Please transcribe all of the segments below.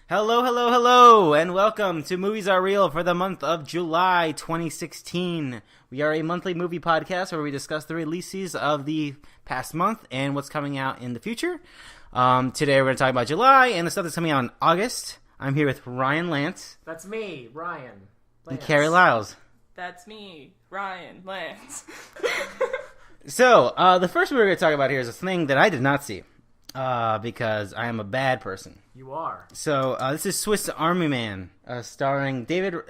Hello, hello, hello, and welcome to Movies Are Real for the month of July 2016. We are a monthly movie podcast where we discuss the releases of the past month and what's coming out in the future. Today we're going to talk about July and the stuff that's coming out in August. I'm here with Ryan Lance. That's me, Ryan Lance. And Carrie Lyles. That's me, Ryan Lance. So, the first movie we're going to talk about here is a thing that I did not see. Because I am a bad person. You are. So, this is Swiss Army Man, starring Daniel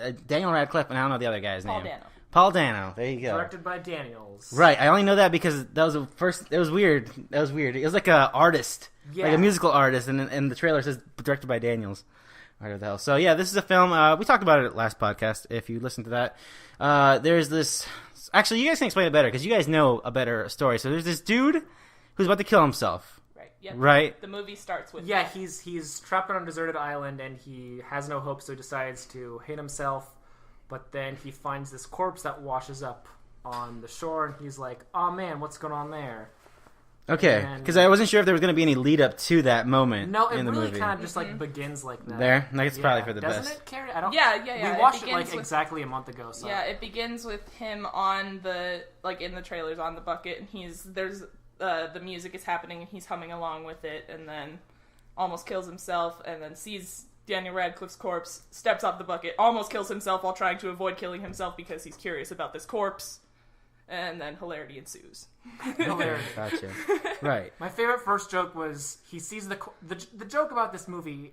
Radcliffe, and I don't know the other guy's name. Paul Dano. There you go. Directed by Daniels. Right. I only know that because that was the first. It was weird. It was like an artist, like a musical artist, and the trailer says directed by Daniels. What the hell? So yeah, this is a film. We talked about it last podcast. If you listened to that, there's this. Actually, you guys can explain it better because you guys know a better story. So there's this dude who's about to kill himself. Yep. Right. The movie starts with that. He's trapped on a deserted island and he has no hope, so he decides to hate himself. But then he finds this corpse that washes up on the shore, and he's like, "Oh man, what's going on there?" Okay, because I wasn't sure if there was going to be any lead up to that moment. No, it in the really movie. kind of just like begins like that. There, like it's probably for the Doesn't best. Doesn't it, Carrie? I don't. Yeah. We watched it like exactly a month ago. So yeah, it begins with him on the in the trailers on the bucket, and the music is happening and he's humming along with it, and then almost kills himself, and then sees Daniel Radcliffe's corpse, steps off the bucket, almost kills himself while trying to avoid killing himself because he's curious about this corpse, and then hilarity ensues. Hilarity. Gotcha. Right. My favorite first joke was he sees the joke about this movie.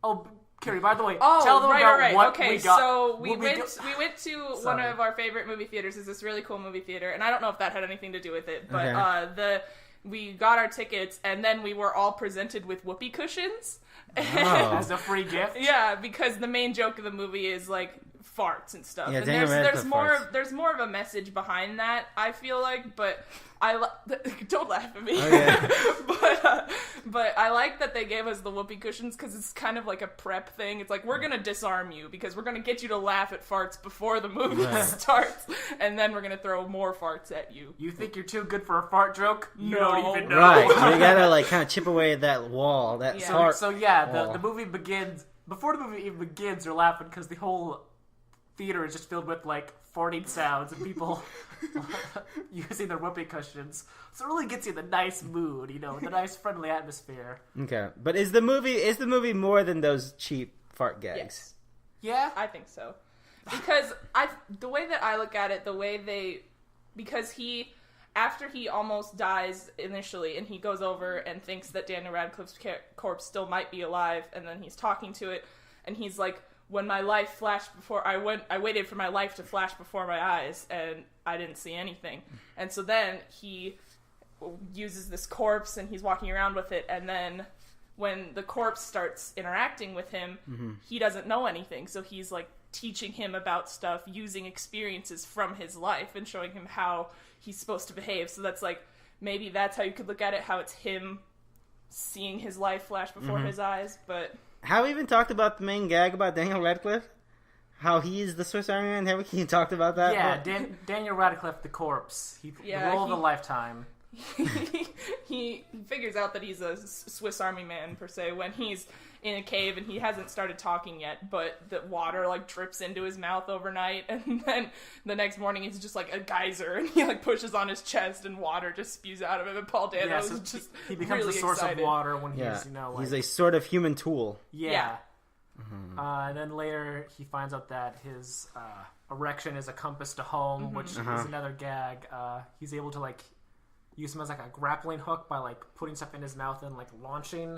Oh, Carrie, by the way, tell them about what we got. So we went to one of our favorite movie theaters. It's this really cool movie theater, and I don't know if that had anything to do with it, but we got our tickets, and then we were all presented with whoopee cushions. As a free gift. Yeah, because the main joke of the movie is like farts and stuff. Yeah, and there's more of a message behind that, I feel like, but don't laugh at me. Okay. but I like that they gave us the whoopee cushions because it's kind of like a prep thing. It's like, we're gonna disarm you because we're gonna get you to laugh at farts before the movie starts, and then we're gonna throw more farts at you. You think you're too good for a fart joke? You No. don't even know. Right. You gotta like kind of chip away at that wall. That fart. So the movie begins. Before the movie even begins, you're laughing because the whole theater is just filled with like farting sounds and people using their whoopee cushions. So it really gets you in the nice mood, the nice friendly atmosphere. Okay, but is the movie more than those cheap fart gags? Yes. Yeah, I think so. Because the way that I look at it, because after he almost dies initially, and he goes over and thinks that Daniel Radcliffe's corpse still might be alive, and then he's talking to it, and he's like, when my life flashed before, I waited for my life to flash before my eyes, and I didn't see anything. And so then he uses this corpse, and he's walking around with it, and then when the corpse starts interacting with him, he doesn't know anything, so he's like teaching him about stuff, using experiences from his life, and showing him how he's supposed to behave. So that's like, maybe that's how you could look at it, how it's him seeing his life flash before his eyes, but... Have we even talked about the main gag about Daniel Radcliffe? How he is the Swiss Army Man? Have we talked about that? Yeah, Daniel Radcliffe, the corpse. The role of a lifetime. He figures out that he's a Swiss Army Man, per se, when he's in a cave and he hasn't started talking yet, but the water like drips into his mouth overnight, and then the next morning he's just like a geyser, and he like pushes on his chest and water just spews out of him, and Paul Dano is just he becomes really the source excited. of water when he's a sort of human tool. Yeah. And then later he finds out that his erection is a compass to home, which is another gag. He's able to like use him as like a grappling hook by like putting stuff in his mouth and like launching.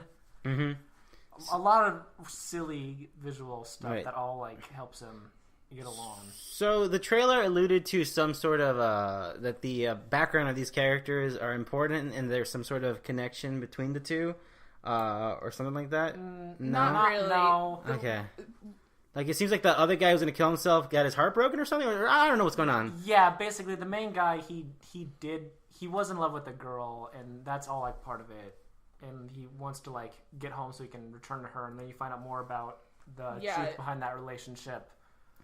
A lot of silly visual stuff that all like helps him get along. So the trailer alluded to some sort of that the background of these characters are important and there's some sort of connection between the two, or something like that. No, not really. No. Okay. Like it seems like the other guy who's gonna kill himself got his heart broken or something. Or I don't know what's going on. Yeah, basically the main guy he was in love with a girl, and that's all like part of it. And he wants to like get home so he can return to her, and then you find out more about the truth behind that relationship.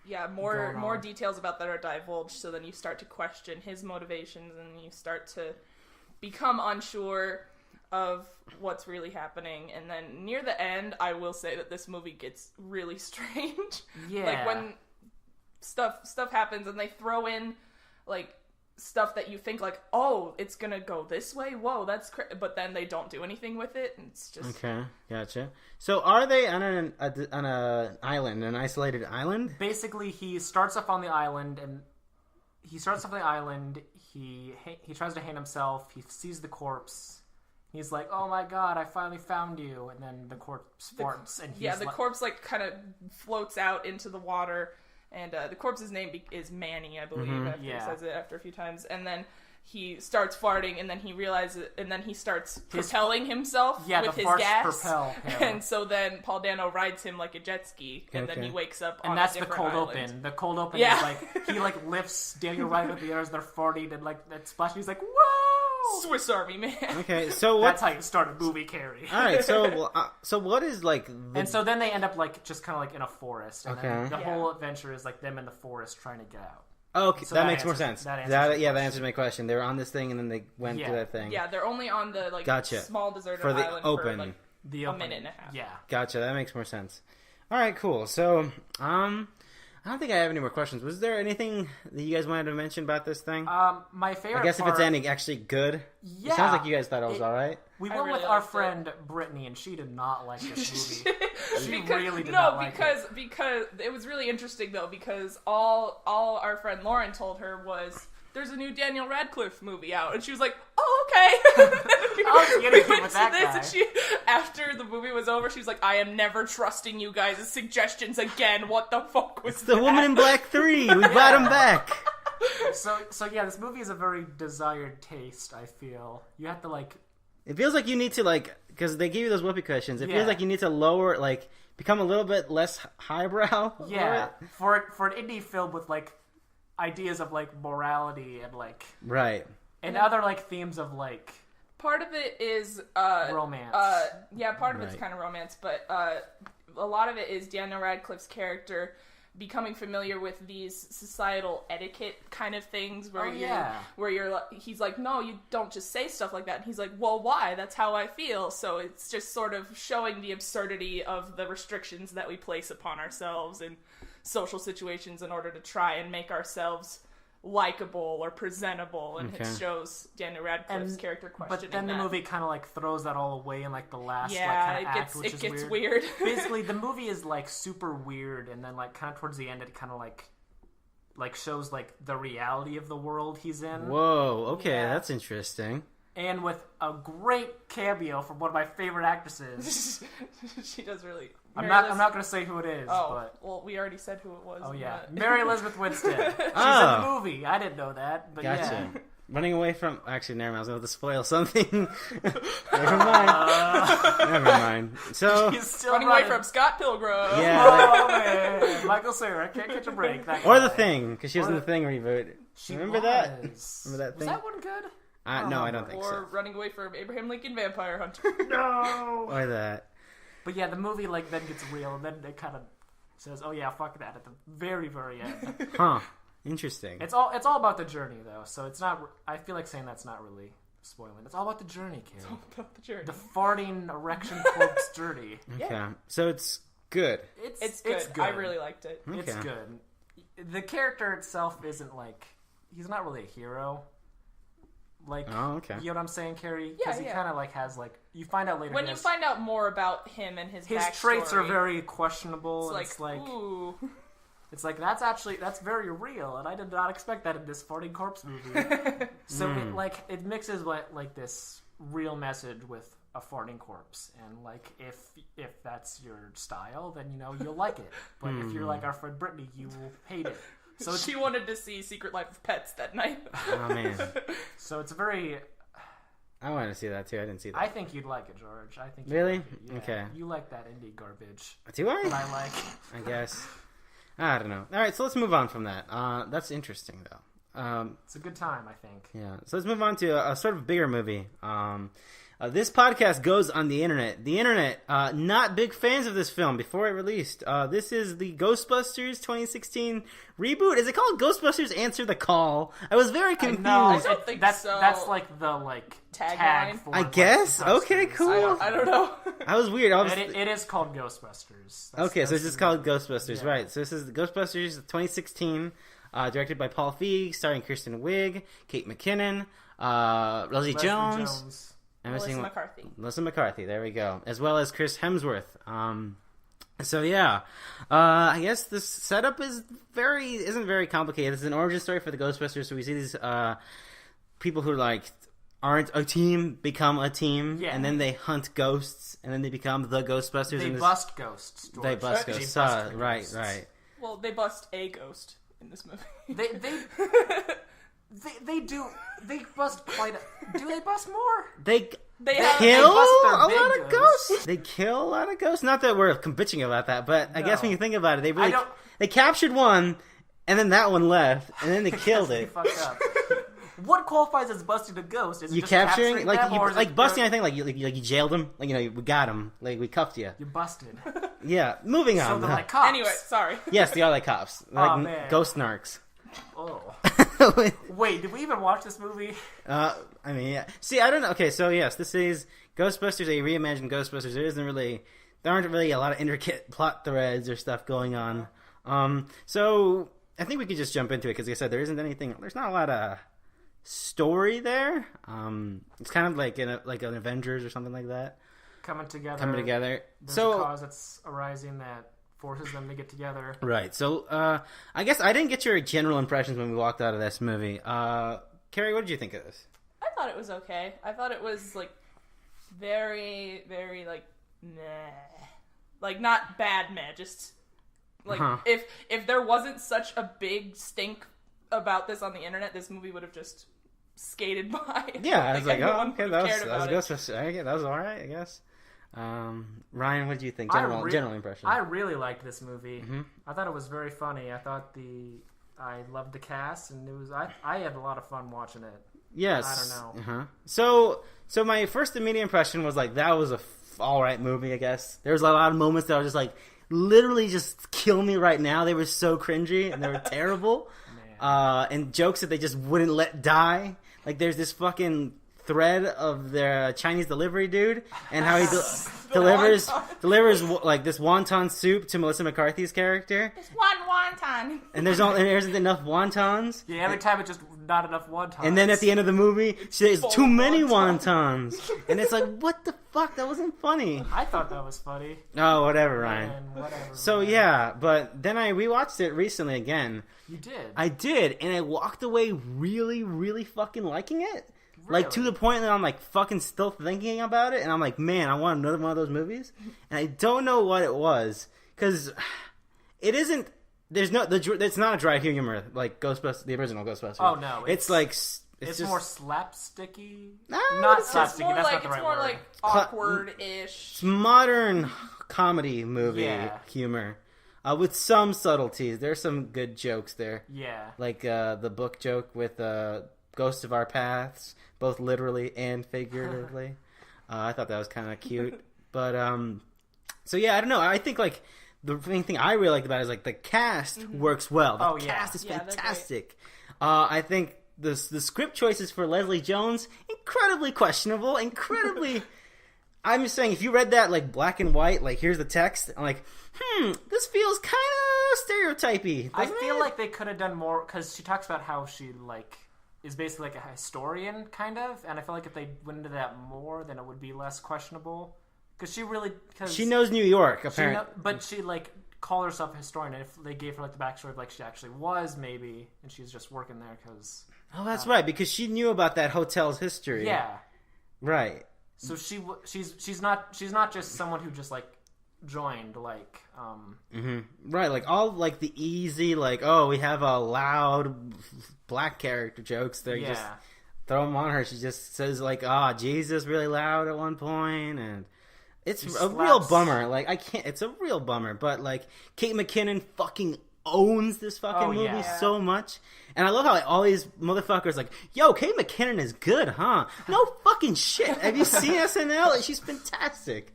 Yeah, more details about that are divulged, so then you start to question his motivations, and you start to become unsure of what's really happening. And then near the end, I will say that this movie gets really strange. Yeah. Like when stuff happens and they throw in like stuff that you think like, oh, it's gonna go this way. Whoa, that's but then they don't do anything with it. And it's just Okay, gotcha. So are they on an island, an isolated island? Basically, he starts off on the island, and he tries to hang himself. He sees the corpse. He's like, "Oh my god, I finally found you!" And then the corpse farts, and he's the corpse like kind of floats out into the water. And the corpse's name is Manny, I believe. After he says it after a few times, and then he starts farting, and then he realizes, and then he starts propelling himself with his gas. Propel him. And so then Paul Dano rides him like a jet ski, and then he wakes up on that's a the different cold island. open. The cold open is like he like lifts Daniel Ryan with the air as they're farting, and like that splash. He's like, "Whoa!" Swiss Army Man. Okay, so that's how you start a movie, Carrie. All right, so what is like? And so then they end up like just kind of like in a forest. And then the Okay. whole adventure is like them in the forest trying to get out. Oh, okay, So that that makes more answers- sense. that answers That your answers my question. They were on this thing and then they went through that thing. Yeah, they're only on the like Gotcha. small deserted For the island open. for like The a opening. minute and a half. Yeah. Gotcha. That makes more sense. All right, cool. So, I don't think I have any more questions. Was there anything that you guys wanted to mention about this thing? My favorite. I guess if part, it's ending actually good. Yeah. It sounds like you guys thought it was all right. We I went really with our liked it. friend Brittany, and she did not like this movie. She Because, really did not like it. because it was really interesting though, because all our friend Lauren told her was there's a new Daniel Radcliffe movie out, and she was like, oh, okay. was getting it with that guy. And she, after the movie was over, she was like, I am never trusting you guys' suggestions again. What the fuck was The that? Woman in Black 3. We got him back. So yeah, this movie is a very desired taste. I feel you have to like. It feels like you need to because they give you those whoopee cushions. It Yeah. feels like you need to lower, become a little bit less highbrow. Yeah, for an indie film with like ideas of like morality and like Right. and other like themes of like Part of it is romance. Part of it's Right. kind of romance, but a lot of it is Daniel Radcliffe's character becoming familiar with these societal etiquette kind of things where he's like, no, you don't just say stuff like that. And he's like, well, why? That's how I feel. So it's just sort of showing the absurdity of the restrictions that we place upon ourselves in social situations in order to try and make ourselves likable or presentable, and it shows Daniel Radcliffe's character questioning But then the that. movie kind of like throws that all away in like the last Yeah, like, kind of act, which it is gets weird. weird. Basically, the movie is like super weird, and then like kind of towards the end, it kind of like shows like the reality of the world he's in. Whoa. Okay, Yeah. that's interesting. And with a great cameo from one of my favorite actresses. She does really. I'm not going to say who it is, Oh, but well, we already said who it was. oh yeah, but- Mary Elizabeth Winstead. She's in Oh. the movie. I didn't know that, but Gotcha. yeah. Running away from... Actually, never mind. I was about to spoil something. Never mind. Never mind. So... He's still Running away from Scott Pilgrim. Yeah. Oh man, Michael Cera can't catch a break. That Or guy. The Thing, because she was Or in The the- Thing reboot. She Remember that? was. Remember that thing? Was that one good? No, I don't think Or so. Running Away from Abraham Lincoln Vampire Hunter. No. Or that. But yeah, the movie like then gets real, and then it kind of says, "Oh yeah, fuck that" at the very, very end. Huh. Interesting. It's all about the journey though, so it's not. I feel like saying that's not really spoiling. It's all about the journey, Carrie. About the journey. The farting erection corpse journey. Okay. So it's good. It's good. I really liked it. It's Okay. good. The character itself isn't like he's not really a hero. Like, Oh, okay. you know what I'm saying, Carrie? Because he yeah. kind of like has like you find out later. When you find out more about him and his traits are backstory, very questionable. it's like, ooh. It's like that's very real, and I did not expect that in this farting corpse movie. So it mixes like this real message with a farting corpse, and like if that's your style, then you'll like it. But if you're like our friend Brittany, you will hate it. So it's, She wanted to see Secret Life of Pets that night. Oh, man. so it's a very. I wanted to see that, too. I didn't see that. I think you'd like it, George. I think you'd Really? like it. Yeah. Okay. You like that indie garbage Do I? that I like. I guess. I don't know. All right, so let's move on from that. That's interesting, though. It's a good time, I think. Yeah. So let's move on to a sort of bigger movie. This podcast goes on the internet. The internet, not big fans of this film before it released. This is the Ghostbusters 2016 reboot. Is it called Ghostbusters Answer the Call? I was very confused. No, I don't think so. That's like the tag Tagline? for I guess? Ghostbusters. Okay, cool. I don't know. I was weird. It is called Ghostbusters. Okay, so it's just called Ghostbusters, Yeah. right. So this is the Ghostbusters 2016, directed by Paul Feig, starring Kristen Wiig, Kate McKinnon, Leslie Jones. Melissa McCarthy, there we go. As well as Chris Hemsworth. So yeah, I guess this setup isn't very complicated. It's an origin story for the Ghostbusters. So we see these people who aren't a team become a team, yeah. and then they hunt ghosts, and then they become the Ghostbusters. They bust ghosts. George. They bust ghosts. Right. Well, they bust a ghost in this movie. They do. They bust quite. Do they bust more? They have- kill bust their a big lot of ghosts. ghosts. They kill a lot of ghosts. Not that we're bitching about that, but I guess when you think about it, they captured one, and then that one left, and then they killed it. Fucked up. What qualifies as busting a ghost? Is it You just capturing them, busting? I think you jailed him. We got him. We cuffed you. You busted. Yeah. Moving on. So they're like cops. Anyway, sorry. Yes, they are like cops. Like man. ghost narcs. Oh. Wait, did we even watch this movie? I mean, yeah. See, I don't know. Okay, so yes, this is Ghostbusters, a reimagined Ghostbusters. There aren't really a lot of intricate plot threads or stuff going on. So I think we could just jump into it because, like I said, there's not a lot of story there. It's kind of like an Avengers or something like that. Coming together. There's So a cause that's arising that forces them to get together. Right. So I guess I didn't get your general impressions when we walked out of this movie. Carrie, what did you think of this? I thought it was okay. I thought it was very, very meh. Not bad meh. Just if there wasn't such a big stink about this on the internet, this movie would have just skated by. Yeah, I was everyone okay, would have that was Ghostbusters. That was all right, I guess. Ryan, what did you think? General impression. I really liked this movie. Mm-hmm. I thought it was very funny. I loved the cast, and I had a lot of fun watching it. Yes. I don't know. Uh-huh. So my first immediate impression was that was a all right movie. I guess there was a lot of moments that I was just literally just kill me right now. They were so cringy and they were terrible. And jokes that they just wouldn't let die. There's this fucking thread of the Chinese delivery dude and how he delivers this wonton soup to Melissa McCarthy's character. It's one wonton. And there isn't enough wontons. Yeah, every time it's just not enough wontons. And then at the end of the movie, she says too many wontons. And it's what the fuck? That wasn't funny. I thought that was funny. Oh, whatever, Ryan. Whatever. So yeah, but then I rewatched it recently again. You did? I did, and I walked away really, really fucking liking it. Really? To the point that I'm fucking still thinking about it, and I'm man, I want another one of those movies. And I don't know what it was, because it isn't. It's not a dry humor like Ghostbusters, the original Ghostbusters. Oh no, it's just more slapsticky. Not slapsticky. That's not the right word. It's more awkward-ish. It's modern comedy movie humor. With some subtleties. There's some good jokes there. Yeah. The book joke with Ghosts of Our Paths, both literally and figuratively. I thought that was kind of cute. But, so yeah, I don't know. I think, the main thing I really liked about it is, the cast works well. The cast is fantastic. I think the script choices for Leslie Jones, incredibly questionable, incredibly... I'm just saying, if you read that, black and white, here's the text, I'm this feels kind of stereotypy. I feel like they could have done more, because she talks about how she, is basically a historian, kind of, and I feel like if they went into that more, then it would be less questionable. Because she knows New York, apparently. But she, called herself a historian, and if they gave her, the backstory of, she actually was, maybe, and she's just working there, because... Oh, that's right, because she knew about that hotel's history. Yeah. Right. So she's not just someone who just joined right, all the easy we have a loud black character jokes there. You just throw them on her. She just says Jesus really loud at one point, and it's real bummer. I can't. It's a real bummer. But Kate McKinnon fucking owns this fucking movie so much. And I love how like, all these motherfuckers like, yo, Kate McKinnon is good, huh? No fucking shit. Have you seen SNL? She's fantastic.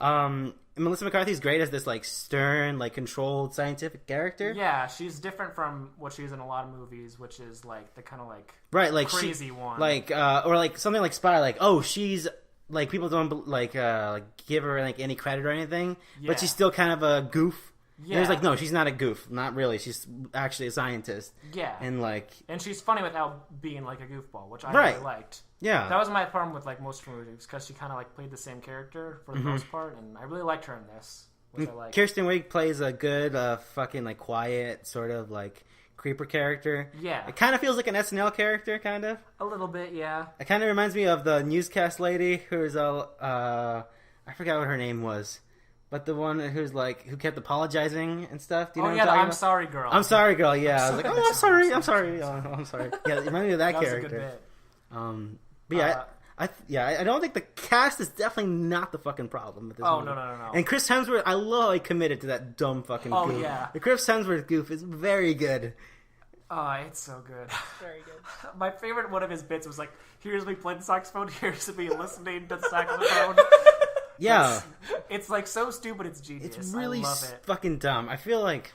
Melissa McCarthy's great as this like stern, like controlled scientific character. Yeah, she's different from what she's in a lot of movies, which is like the kind of like like crazy one, like or like something like Spy, like oh she's like people don't like give her like any credit or anything, but she's still kind of a goof. Yeah. There's like, no, she's not a goof. Not really. She's actually a scientist. Yeah. And like... And she's funny without being like a goofball, which I really liked. Yeah. That was my problem with like most movies, because she kind of like played the same character for the most part, and I really liked her in this, which I like. Kirsten Wiig plays a good fucking like quiet sort of like creeper character. Yeah. It kind of feels like an SNL character, kind of. A little bit, yeah. It kind of reminds me of the newscast lady who's I forgot what her name was. But the one who's like, who kept apologizing and stuff. Do you know what I'm talking about? Sorry girl. I'm sorry girl, yeah. I was like, oh, I'm sorry. I'm sorry. Yeah, it reminded me of that character. Was a good bit. But I don't think the cast is definitely not the fucking problem with this movie. No. And Chris Hemsworth, I love how he committed to that dumb fucking goof. Oh, yeah. The Chris Hemsworth goof is very good. Oh, it's so good. Very good. My favorite one of his bits was like, here's me playing the saxophone, here's me listening to the saxophone. Yeah. It's like so stupid, it's genius. It's really I love it. fucking dumb. I feel like,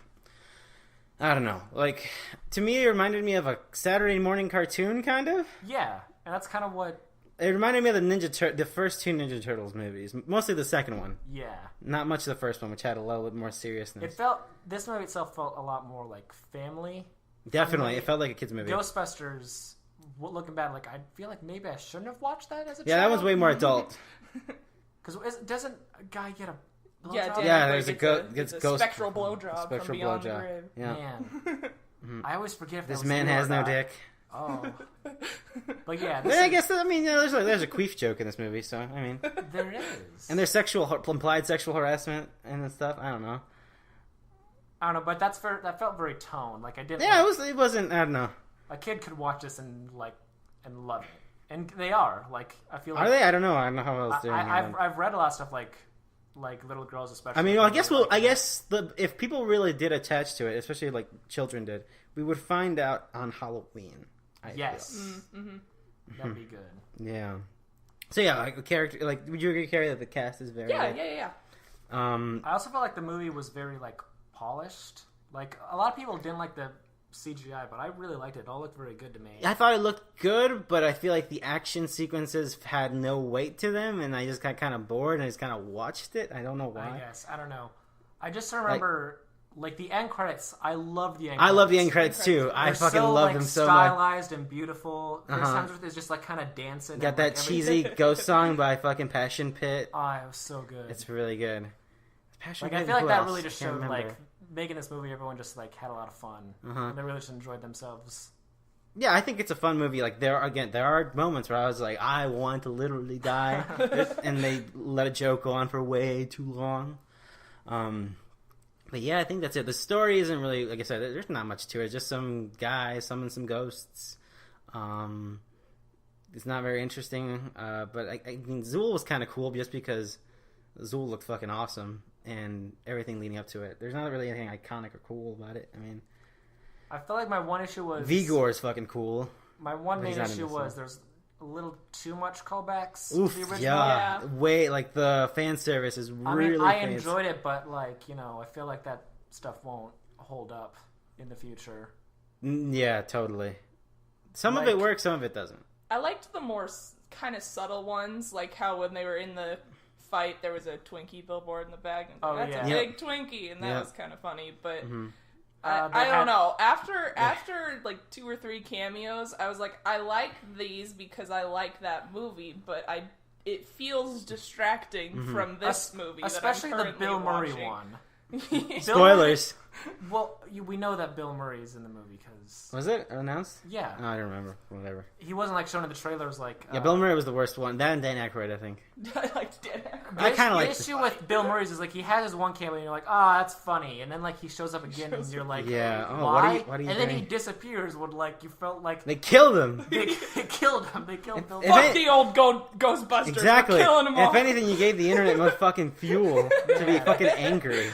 I don't know, like, to me it reminded me of a Saturday morning cartoon, kind of. Yeah, and that's kind of what... It reminded me of the first two Ninja Turtles movies. Mostly the second one. Yeah. Not much of the first one, which had a little bit more seriousness. This movie itself felt a lot more like family. Definitely, it felt like a kid's movie. Ghostbusters, looking back, like I feel like maybe I shouldn't have watched that as a child. Yeah, that one's way more adult. Because doesn't a guy get a blowjob? Yeah, there's a ghost spectral blowjob from beyond the grave. Yeah. Man. I always forget if this man has no dick. Oh. But yeah. I guess, there's a queef joke in this movie, so, I mean. There is. And there's implied sexual harassment and stuff. I don't know, but that felt very toned. Like, I didn't... Yeah, it wasn't, I don't know. A kid could watch this and love it. And they are. Like, I feel like... Are they? I don't know. I don't know how else they're doing it. I've read a lot of stuff like little girls especially. I mean, I guess if people really did attach to it, especially like children did, we would find out on Halloween. Yes. Mm-hmm. That'd be good. Yeah. So yeah, like the character, like, would you agree, Carrie, that the cast is very good? Yeah. I also felt like the movie was very like polished. Like a lot of people didn't like the CGI, but I really liked it. It all looked very good to me. I thought it looked good, but I feel like the action sequences had no weight to them, and I just got kind of bored and I just kind of watched it. I don't know why. I guess. I don't know. I just remember, like the end credits, I love the end credits. I love the end credits too. I fucking love them so much. Stylized and beautiful. Chris Hemsworth is just like kind of dancing. Got that cheesy ghost song by fucking Passion Pit. Oh, it was so good. It's really good. Passion Pit. I feel like that really just showed like making this movie, everyone just like had a lot of fun. And they really just enjoyed themselves. Yeah, I think it's a fun movie. Like there are moments where I was like, I want to literally die, and they let a joke go on for way too long. But yeah, I think that's it. The story isn't really, like I said, there's not much to it. Just some guy summon some ghosts. It's not very interesting. But I mean, Zool was kind of cool just because Zool looked fucking awesome and everything leading up to it. There's not really anything iconic or cool about it. I mean, I felt like my one issue was Vigor is fucking cool. My one main issue was there's a little too much callbacks Oof, to the original. Yeah. Way, like, the fan service is really I enjoyed it, but, like, you know, I feel like that stuff won't hold up in the future. Yeah, totally. Some of it works, some of it doesn't. I liked the more kind of subtle ones, like how when they were in the fight, there was a Twinkie billboard in the bag, and that's a big Twinkie, and that was kind of funny, but... I don't know. After like 2 or 3 cameos, I was like, I like these because I like that movie, but it feels distracting from this movie. Especially that I'm the Bill Murray watching. one. Spoilers. Well, we know that Bill Murray's in the movie because was it announced? Yeah. Oh, I don't remember. Whatever. He wasn't like shown in the trailers. Like Bill Murray was the worst one. That and Dan Aykroyd, I think. I liked Dan Aykroyd. I kind of like the issue with Bill Murray's is like he has his one cameo and you're like, that's funny, and then like he shows up again and you're like, why? What are you and then he disappears. When like you felt like they killed him. They killed him. They killed Bill. Fuck the old Ghostbusters. Exactly. We're killing them all. If anything, you gave the internet more fucking fuel to be fucking angry.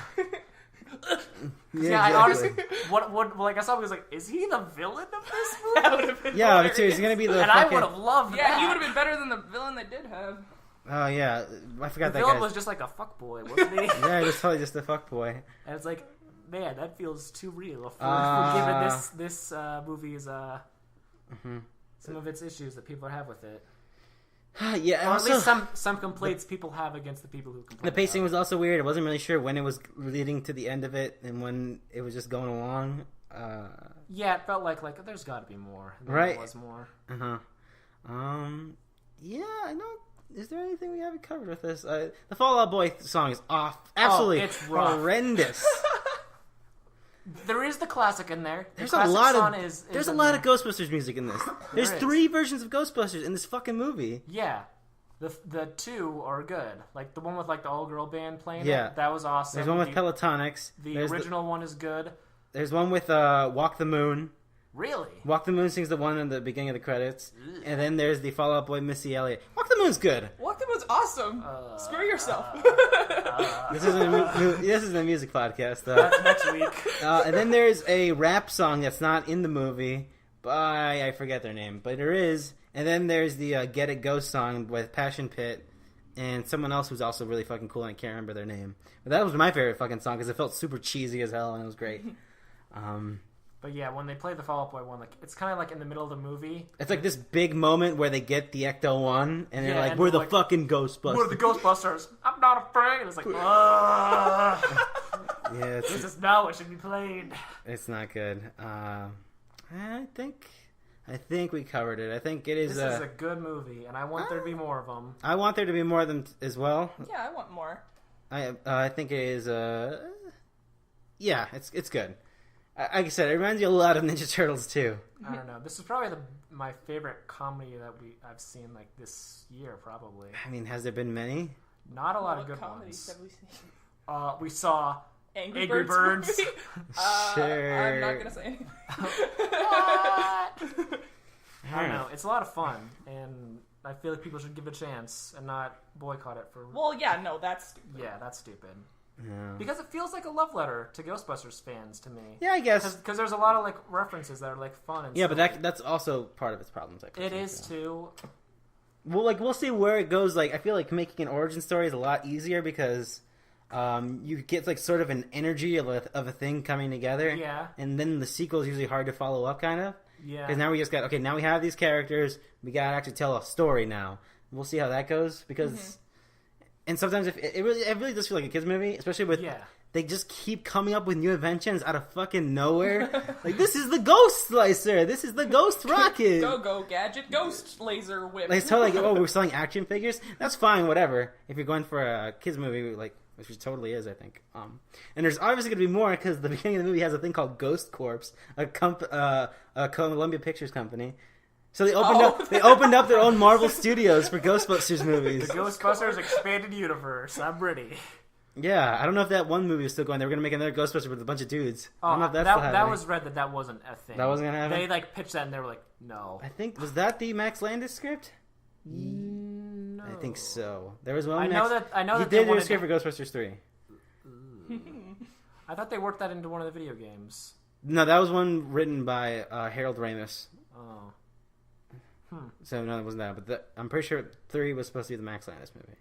Yeah, I exactly. honestly, well, I saw, was like, is he the villain of this movie? That would have been Yeah, hilarious. too. He's gonna be the. And I fucking... would have loved Yeah, that. he would have been better than the villain they did have. Oh yeah, I forgot The that villain guy. was just like a fuckboy, wasn't he? Yeah, he was totally just a fuck boy. And it's like, man, that feels too real for given this movie's some of its issues that people have with it. Yeah, Or also, at least some complaints people have against the people who complain. the pacing about was also weird. I wasn't really sure when it was leading to the end of it and when it was just going along. Yeah, it felt like there's got to be more. And Right. There was more. Yeah, I don't. Is there anything we haven't covered with this? The Fall Out Boy song is off. Absolutely, it's rough. horrendous. There is the classic in there. There's the a classic lot song of is there's a in lot there. of Ghostbusters music in this. There's is. 3 versions of Ghostbusters in this fucking movie. Yeah. The 2 are good. Like the one with like the all girl band playing Yeah. it. That was awesome. There's one with Pelotonix. The There's original one is good. There's one with Walk the Moon. Really? Walk the Moon sings the one in the beginning of the credits. And then there's the Fall Out Boy Missy Elliott. Walk the Moon's good. Walk the Moon's awesome. Screw yourself. This isn't a music podcast, though. That's next week. And then there's a rap song that's not in the movie by, I forget their name, but there is. And then there's the Get It Ghost song with Passion Pit and someone else who's also really fucking cool, and I can't remember their name. But that was my favorite fucking song because it felt super cheesy as hell and it was great. But yeah, when they play the Fall Out Boy one, like it's kind of like in the middle of the movie. It's like this big moment where they get the Ecto-1 and they're Yeah, like, and we're the like, fucking Ghostbusters. We're the Ghostbusters. I'm not afraid. It's like, Yeah, this is not what should be played. it's not good. I think we covered it. I think it is. This is a good movie, and I want there to be more of them. I want there to be more of them as well. Yeah, I want more. I think it is. Yeah, it's good. Like I said, it reminds you a lot of Ninja Turtles too. I don't know. This is probably my favorite comedy that I've seen like this year. Probably I mean, has there been many? not a lot of What good comedies ones. have we seen? We saw Angry Angry Birds. Birds. movie? Sure. I'm not gonna say anything. I don't know. It's a lot of fun, and I feel like people should give it a chance and not boycott it for. Well, yeah, no, that's stupid. Yeah, that's stupid. Yeah. Because it feels like a love letter to Ghostbusters fans to me. Yeah, I guess. Because there's a lot of like references that are like fun and Yeah, but silly. that's also part of its problems. I It think, is so. too. Well, we'll see where it goes. Like, I feel like making an origin story is a lot easier because you get like sort of an energy of a thing coming together. Yeah. And then the sequel is usually hard to follow up, kind of. Yeah. Because now we just got now we have these characters. We gotta actually tell a story now. We'll see how that goes because, and sometimes if it really does feel like a kids movie, especially with they just keep coming up with new inventions out of fucking nowhere. Like, this is the Ghost Slicer. This is the Ghost Rocket. Go gadget ghost laser whip. Like, it's totally like, oh, we're selling action figures. That's fine, whatever. If you're going for a kids movie, like, which it totally is, I think. And there's obviously going to be more because the beginning of the movie has a thing called Ghost Corps, a Columbia Pictures company. So they opened up their own Marvel Studios for Ghostbusters movies. The Ghostbusters expanded universe. I'm ready. Yeah, I don't know if that one movie is still going. They were going to make another Ghostbusters with a bunch of dudes. I don't know if that's still happening. That was read that wasn't a thing. That wasn't gonna happen? They like pitched that and they were like, no. I think, was that the Max Landis script? No. I think so. There was one. I know that he they did do a wanted script for Ghostbusters 3. I thought they worked that into one of the video games. No, that was one written by Harold Ramis. Oh. So no, it wasn't that. But I'm pretty sure 3 was supposed to be the Max Landis movie.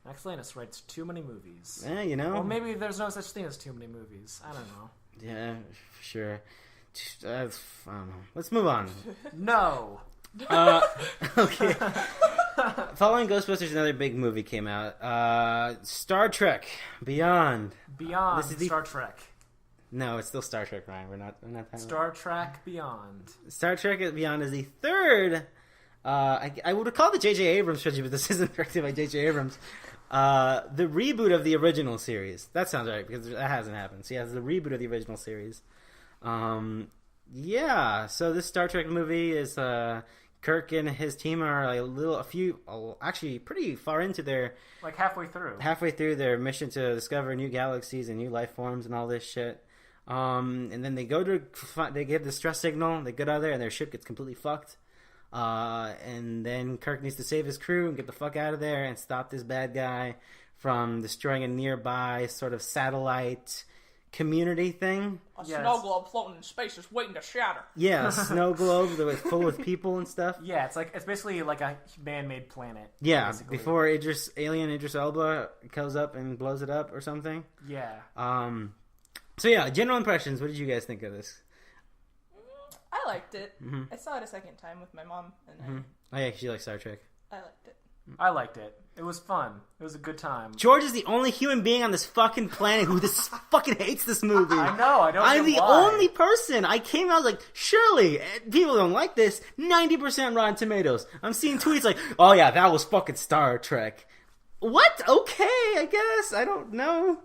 Max Landis writes too many movies. You know. Or maybe there's no such thing as too many movies. I don't know. Yeah, for sure. I don't know. Let's move on. No. Okay. Following Ghostbusters, another big movie came out. Star Trek Beyond. Beyond This is the- Star Trek. No, it's still Star Trek, Ryan. We're not talking Star Trek Beyond. Star Trek Beyond is the third. I would have called it J.J. Abrams trilogy, but this isn't directed by J.J. Abrams. The reboot of the original series. That sounds right because that hasn't happened. So yeah, it's the reboot of the original series. Yeah. So this Star Trek movie is Kirk and his team are actually pretty far into their Like halfway through their mission to discover new galaxies and new life forms and all this shit. And then they they give the stress signal. They get out of there and their ship gets completely fucked. And then Kirk needs to save his crew and get the fuck out of there and stop this bad guy from destroying a nearby sort of satellite community thing. A snow globe floating in space is waiting to shatter. Yeah, a snow globe that was full with people and stuff. Yeah, it's basically like a man-made planet. Yeah, basically. before alien Idris Elba comes up and blows it up or something. Yeah. So yeah, general impressions. What did you guys think of this? I liked it. Mm-hmm. I saw it a second time with my mom, and Oh yeah, 'cause you like Star Trek. I liked it. I liked it. It was fun. It was a good time. George is the only human being on this fucking planet who fucking hates this movie. I know. I don't. I'm the why. only person. I came out, I was like, surely people don't like this. 90% Rotten Tomatoes. I'm seeing tweets like, oh yeah, that was fucking Star Trek. What? Okay, I guess. I don't know.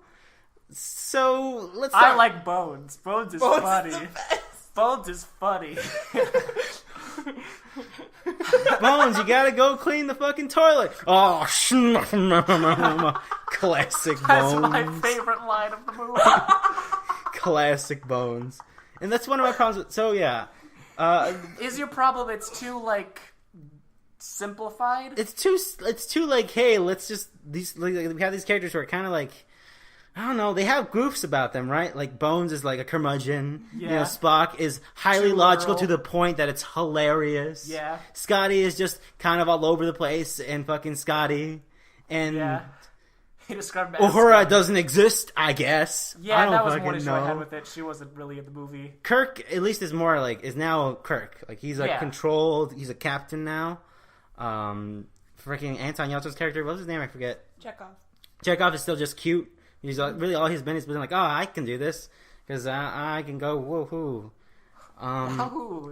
So let's. I like Bones. Bones is funny. Is the best. Bones is funny. Bones, you gotta go clean the fucking toilet. Oh, classic Bones. That's my favorite line of the movie. Classic Bones. And that's one of my problems with, so yeah. Is your problem it's too, like, simplified? It's too like, hey, let's just, we have these characters who are kind of like, I don't know, they have goofs about them, right? Like, Bones is like a curmudgeon. Yeah. You know, Spock is highly logical to the point that it's hilarious. Yeah. Scotty is just kind of all over the place, and fucking Scotty. And Yeah. He described it as Uhura Scotty. doesn't exist, I guess. Yeah, I don't that was fucking one issue know. I had with it. She wasn't really in the movie. Kirk, at least, is more like, is now Kirk. Like, he's like Yeah. controlled, he's a captain now. Freaking Anton Yelchin's character, what was his name? I forget. Chekhov is still just cute. He's really all he's been like, oh, I can do this because I can go woohoo.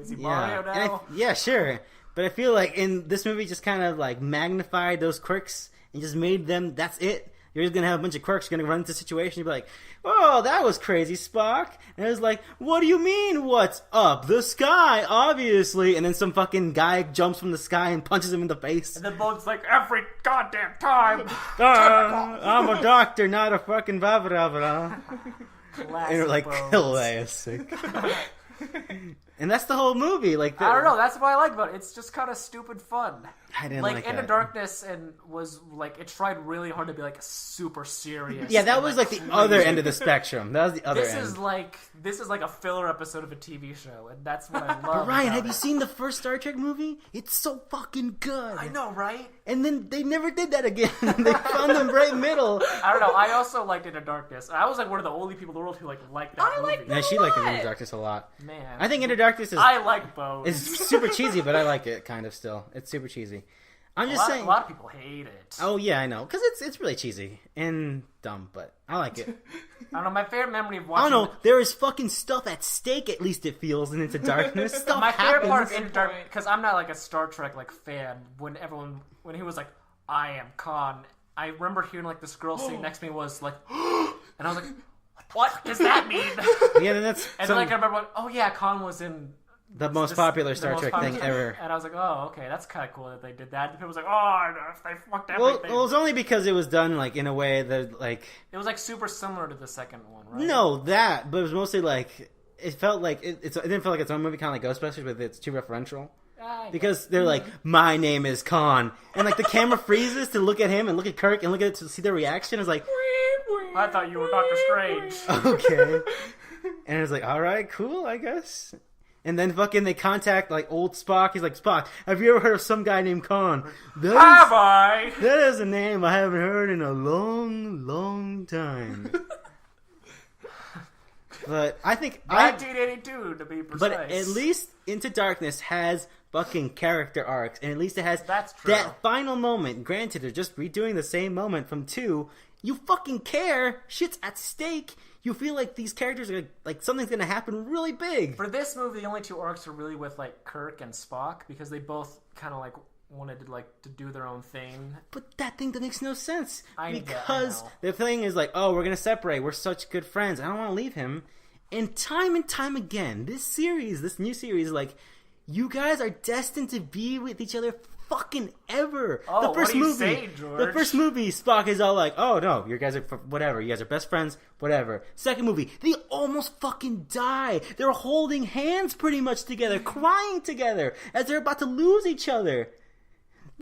Is he Mario now? Yeah, sure. But I feel like in this movie, just kind of like magnified those quirks and just made them. That's it. You're just gonna have a bunch of quirks. You're gonna run into a situation. You're like, oh, that was crazy, Spock. And it was like, what do you mean? What's up? The sky, obviously. And then some fucking guy jumps from the sky and punches him in the face. And then Bones like, every goddamn time. I'm a doctor, not a fucking blah. And you're like, classic. And that's the whole movie. Like, I don't know. That's what I like about it. It's just kind of stupid fun. I didn't like Into that. Darkness and was like it tried really hard to be like super serious. Yeah, that and, was like the other end of the spectrum. That was the other end. This is like a filler episode of a TV show, and that's what I love. But Ryan, about have you it. seen the first Star Trek movie? It's so fucking good. I know, right? And then they never did that again. They found them right middle. I don't know. I also liked Into Darkness. I was like one of the only people in the world who like liked that movie. liked Yeah, she liked Into Darkness a lot. Man, I think Into Darkness is I like Bones. it's super cheesy, but I like it kind of still. It's super cheesy. I'm just saying. A lot of people hate it. Oh yeah, I know, because it's really cheesy and dumb, but I like it. I don't know. My favorite memory of I watching. don't know. There is fucking stuff at stake. At least it feels Into Darkness. Stuff My favorite part of happens. Into Darkness, because I'm not like a Star Trek like fan. When he was like, "I am Khan," I remember hearing like this girl sitting next to me was like, and I was like, "What does that mean?" Yeah, then that's And then like I remember, like, "Oh yeah, Khan was in." the most popular Star Trek thing ever. And I was like, oh, okay, that's kind of cool that they did that. And people was like, oh, they fucked Well, everything. it was only because it was done like in a way that like It was like super similar to the second one, right? no that, but it was mostly like it felt like it didn't feel like its own movie, kind of like Ghostbusters, but it's too referential. Because they're like, my name is Khan, and like the camera freezes to look at him and look at Kirk and look at it to see their reaction. It's like, I thought you were Doctor Strange. okay, and it's like, all right, cool, I guess. And then fucking they contact like old Spock. He's like, Spock, have you ever heard of some guy named Khan? Have I? That is a name I haven't heard in a long, long time. But I think 1982 to be precise. But at least Into Darkness has fucking character arcs, and at least it has That's true. that final moment. Granted, they're just redoing the same moment from 2. You fucking care. Shit's at stake. You feel like these characters are like something's gonna happen really big. For this movie, the only two arcs are really with like Kirk and Spock because they both kind of like wanted to do their own thing. But that makes no sense I because know. the thing is like, oh, we're gonna separate. We're such good friends. I don't want to leave him. And time again, this new series, is like, you guys are destined to be with each other fucking ever. Oh, the first what do you movie, say, George? the first movie, Spock is all like, oh no, you guys are whatever. You guys are best friends, whatever. Second movie, they almost fucking die. They're holding hands pretty much together, crying together as they're about to lose each other.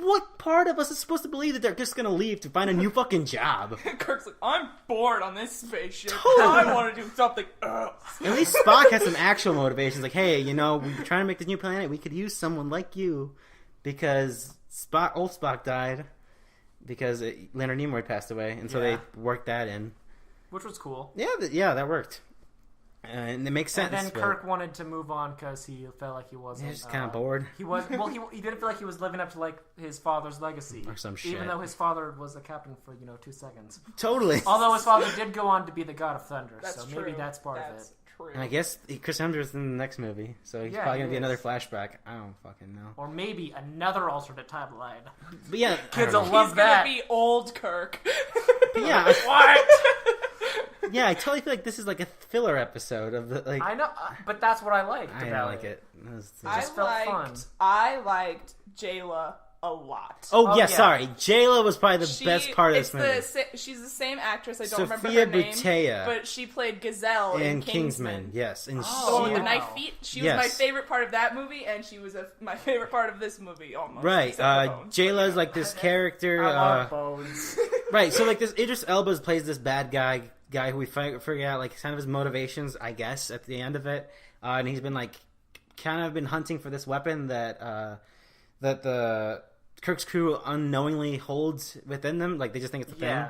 What part of us is supposed to believe that they're just gonna leave to find a new fucking job? Kirk's like, I'm bored on this spaceship. Totally. I want to do something else. At least Spock has some actual motivations. Like, hey, we're trying to make this new planet. We could use someone like you because old Spock died because Leonard Nimoy passed away, and so they worked that in, which was cool. Yeah, that worked. And it makes sense. And then Kirk wanted to move on because he felt like he wasn't. He was just kind of bored. He didn't feel like he was living up to like his father's legacy or some shit. Even though his father was a captain for 2 seconds. Totally. Although his father did go on to be the God of Thunder, That's so true. maybe that's part of it. True. And I guess Chris Hemsworth's in the next movie, so he's probably gonna be another flashback. I don't fucking know. Or maybe another alternate timeline. But yeah, kids will love that. He's gonna be old Kirk. But yeah, what? Yeah, I totally feel like this is like a filler episode of the like. I know, but that's what I liked. I like it. I liked Jayla a lot. Oh yeah, sorry. Jayla was probably the best part of this movie. She's the same actress. I don't Sophia remember her name. Boutella. But she played Gazelle in Kingsman. Yes, and the one with the knife feet. She was my favorite part of that movie, and she was my favorite part of this movie almost. Right. Jayla's like this character. Bones. Right. So like this Idris Elba plays this bad guy who we figure out like kind of his motivations, I guess, at the end of it, and he's been like kind of been hunting for this weapon that the Kirk's crew unknowingly holds within them. Like they just think it's a thing.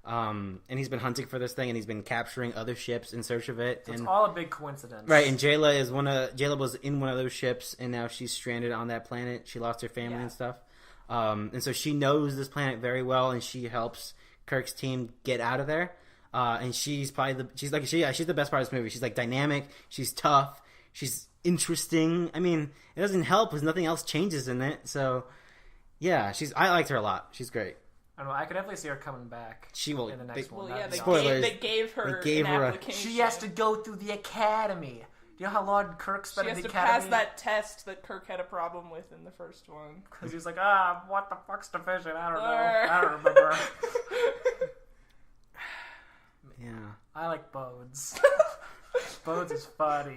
And he's been hunting for this thing, and he's been capturing other ships in search of it. So and, it's all a big coincidence, right? And Jayla was in one of those ships, and now she's stranded on that planet. She lost her family and stuff, and so she knows this planet very well, and she helps Kirk's team get out of there. And she's probably she's the best part of this movie. She's like dynamic, she's tough, she's interesting. I mean, it doesn't help because nothing else changes in it. So yeah, I liked her a lot. She's great. I don't know. I could definitely see her coming back. She will. In the next one. Well, yeah, Spoilers. They gave her an application. She has to go through the academy. Do you know how long Kirk spent in the academy? She has to pass that test that Kirk had a problem with in the first one. Because he's like, what the fuck's division? I don't know. I don't remember. Yeah. I like Bones. Bones is funny.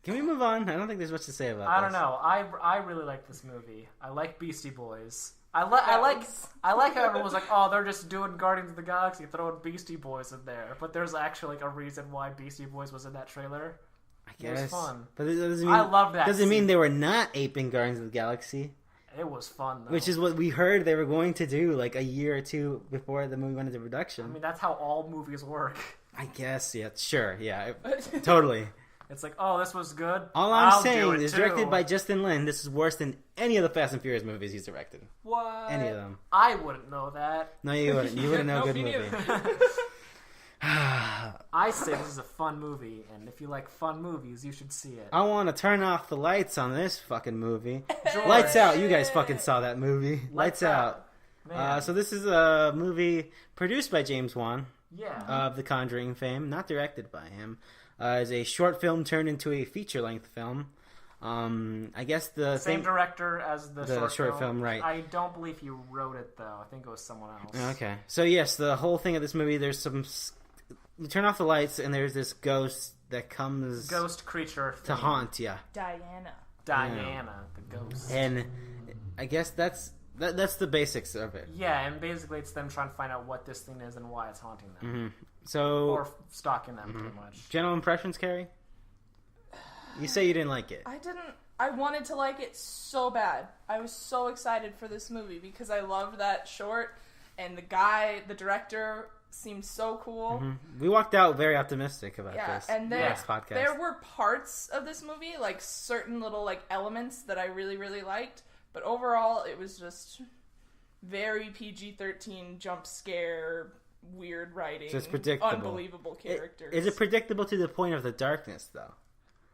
Can we move on? I don't think there's much to say about this. I don't know. I really like this movie. I like Beastie Boys. I like how everyone was like, oh, they're just doing Guardians of the Galaxy, throwing Beastie Boys in there. But there's actually like a reason why Beastie Boys was in that trailer. I guess. It was fun. But it doesn't mean, I love that. Doesn't mean they were not aping Guardians of the Galaxy. It was fun, though. Which is what we heard they were going to do like a year or two before the movie went into production. I mean, that's how all movies work. I guess, yeah, sure, yeah, totally. It's like, oh, this was good. All I'm saying is directed by Justin Lin. This is worse than any of the Fast and Furious movies he's directed. What? Any of them. I wouldn't know that. No, you wouldn't. You wouldn't know a good movie. I say this is a fun movie, and if you like fun movies, you should see it. I want to turn off the lights on this fucking movie. Lights Out. You guys fucking saw that movie. Lights Out. So this is a movie produced by James Wan. Yeah. Of The Conjuring fame, not directed by him. It's a short film turned into a feature-length film. I guess the same director as the short film, right? I don't believe he wrote it though. I think it was someone else. Okay, so yes, the whole thing of this movie, there's some. You turn off the lights, and there's this ghost that comes. Ghost creature to haunt you. Diana, the ghost. And I guess that's the basics of it. Yeah, and basically it's them trying to find out what this thing is and why it's haunting them. Mm-hmm. So or stalking them, pretty much. General impressions, Carrie? You say you didn't like it. I didn't. I wanted to like it so bad. I was so excited for this movie because I loved that short, and the director, seemed so cool. Mm-hmm. We walked out very optimistic about this. And podcast. There were parts of this movie, like certain little like elements that I really, really liked, but overall it was just very PG-13 jump scare, weird writing, so it's predictable. Unbelievable characters. Is it predictable to the point of The Darkness, though?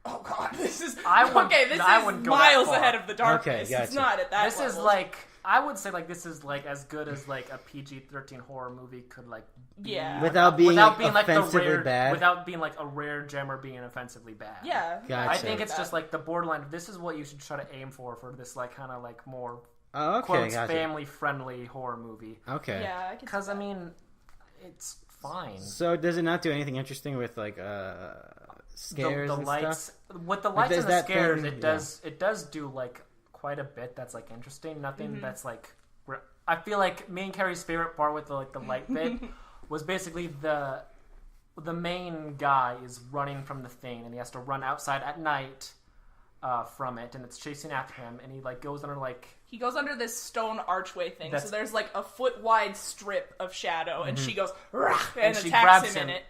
Oh god, this is wouldn't go miles that far. ahead of The Darkness. Okay, gotcha. It's not at that This level. is like, I would say like this is like as good as like a PG-13 horror movie could like be. Yeah. Without being offensively rare, bad? Without being like a rare gem or being offensively bad. Yeah. Gotcha. I think it's just like the borderline. This is what you should try to aim for this like kind of like more quotes gotcha. family-friendly horror movie. Okay. Yeah, because I mean, it's fine. So does it not do anything interesting with like scares the and lights stuff? with the lights and the scares? thing, it does do like quite a bit that's like interesting. Nothing that's like. I feel like me and Carrie's favorite part with the light bit was basically the main guy is running from the thing, and he has to run outside at night from it, and it's chasing after him, and he like goes under like. He goes under this stone archway thing, so there's like a foot wide strip of shadow, and she goes and attacks him in it,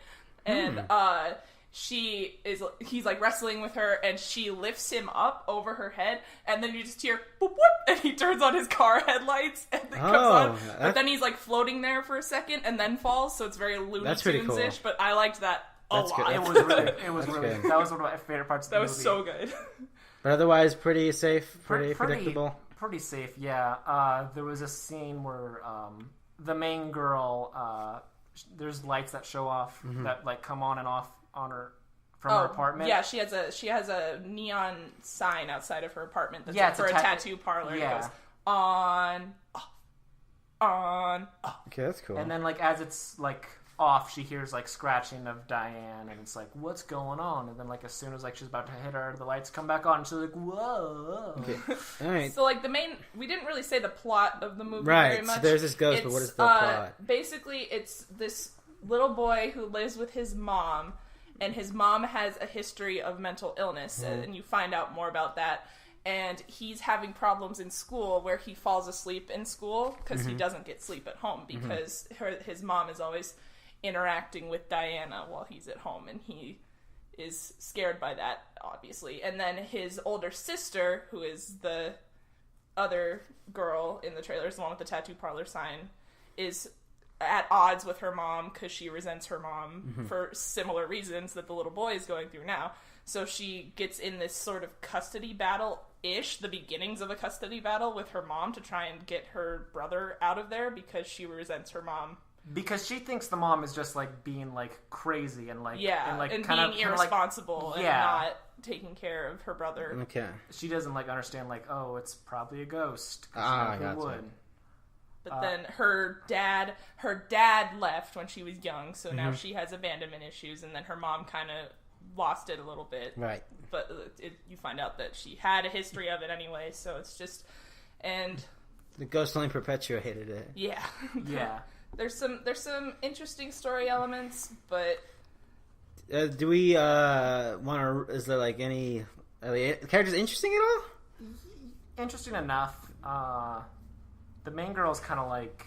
and he's like wrestling with her, and she lifts him up over her head, and then you just hear boop boop, and he turns on his car headlights, and then comes on, but then he's like floating there for a second, and then falls, so it's very Looney Tunes-ish, cool. But I liked that a lot. Good. It was really that was one of my favorite parts of the movie. That was so good. But otherwise, pretty safe, pretty predictable. Pretty safe, yeah. There was a scene where the main girl, there's lights that show off that like come on and off on her from her apartment. Yeah, she has a neon sign outside of her apartment that's for a tattoo parlor. Yeah. It goes on, on. Okay, that's cool. And then like as it's like off, she hears like scratching of Diane, and it's like, what's going on? And then like as soon as like she's about to hit her, the lights come back on, and she's like, whoa. Okay. All right. So like we didn't really say the plot of the movie very much. So there's this ghost, but what is the plot? Basically, it's this little boy who lives with his mom, and his mom has a history of mental illness, and you find out more about that. And he's having problems in school where he falls asleep in school because he doesn't get sleep at home because his mom is always interacting with Diana while he's at home, and he is scared by that, obviously. And then his older sister, who is the other girl in the trailers, the one with the tattoo parlor sign, is at odds with her mom because she resents her mom for similar reasons that the little boy is going through now. So she gets in this sort of custody battle-ish, the beginnings of a custody battle with her mom to try and get her brother out of there because she resents her mom. Because she thinks the mom is just like being like crazy and like and being irresponsible and not taking care of her brother. Okay, she doesn't like understand like, oh, it's probably a ghost. Would. But then her dad left when she was young, so now she has abandonment issues, and then her mom kind of lost it a little bit. Right. But you find out that she had a history of it anyway, so it's just and the ghost only perpetuated it. Yeah. Yeah. There's some interesting story elements, but do we want to? Is there like any are the characters interesting at all? Interesting enough. The main girl's kind of like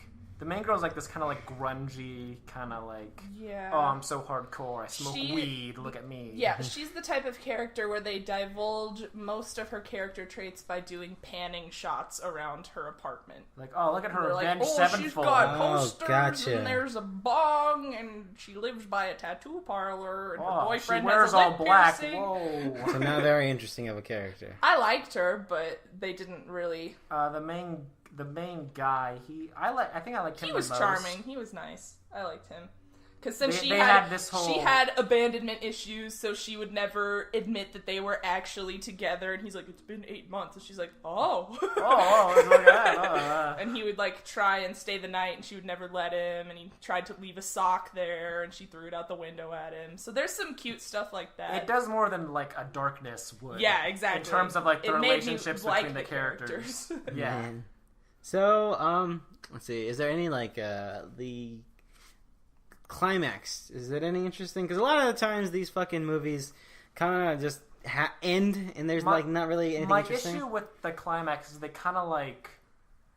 this kind of like grungy kind of like, oh, I'm so hardcore, I smoke weed, look at me. Yeah, she's the type of character where they divulge most of her character traits by doing panning shots around her apartment. Like, oh, look at her Avenged Sevenfold. She's got posters, gotcha. And there's a bong, and she lives by a tattoo parlor, and her boyfriend she wears has a lip black. piercing. Whoa. So now very interesting of a character. I liked her, but they didn't really. The main guy, I think I liked him the most. He was charming. He was nice. I liked him. Because then she had abandonment issues, so she would never admit that they were actually together. And he's like, it's been 8 months. And she's like, oh. It's like that. And he would like try and stay the night, and she would never let him. And he tried to leave a sock there, and she threw it out the window at him. So there's some cute stuff like that. It does more than like a darkness would. Yeah, exactly. In terms of like the relationships between the characters. Yeah. Man. So, let's see. Is there any like the climax? Is it any interesting? Because a lot of the times these fucking movies kind of just end, and there's like not really anything interesting. My issue with the climax is they kind of like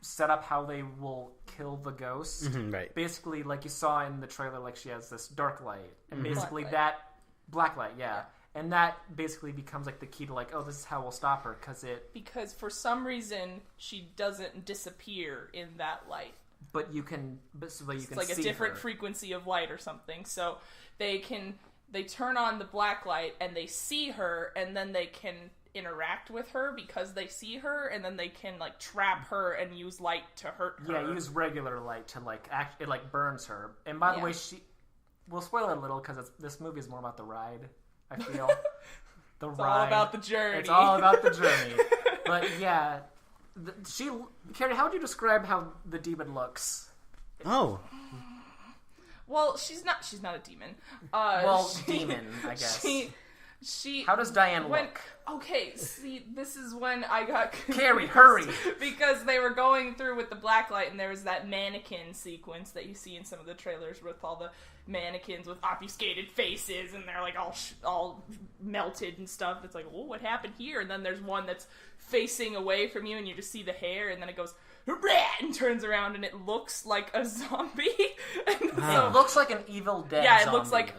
set up how they will kill the ghost. Right. Basically, like you saw in the trailer, like she has this dark light, and basically black light, yeah. And that basically becomes like the key to like, oh, this is how we'll stop her because for some reason she doesn't disappear in that light. But you can, it's like see a different her. Frequency of light or something. So they turn on the black light and they see her, and then they can interact with her because they see her, and then they can like trap her and use light to hurt her. Yeah, use regular light to like it like burns her. And by the way, we'll spoil it a little because this movie is more about the ride. I feel it's all about the journey. It's all about the journey. But yeah, Carrie, how would you describe how the demon looks? Oh, well, she's not a demon. Demon, I guess. How does Diane look? Okay, see, this is when I got confused. Carrie, hurry! Because they were going through with the blacklight, and there was that mannequin sequence that you see in some of the trailers with all the mannequins with obfuscated faces, and they're like all melted and stuff. It's like, oh, what happened here? And then there's one that's facing away from you, and you just see the hair, and then it goes and turns around, and it looks like a zombie. It looks like an Evil Dead. Yeah, it zombie. looks like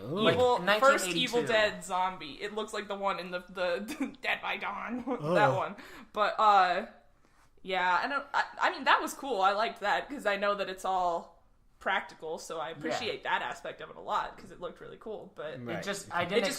first Evil Dead zombie. It looks like the one in the Dead by Dawn, that one. But yeah, I mean that was cool. I liked that because I know that it's all practical, so I appreciate that aspect of it a lot because it looked really cool. But it just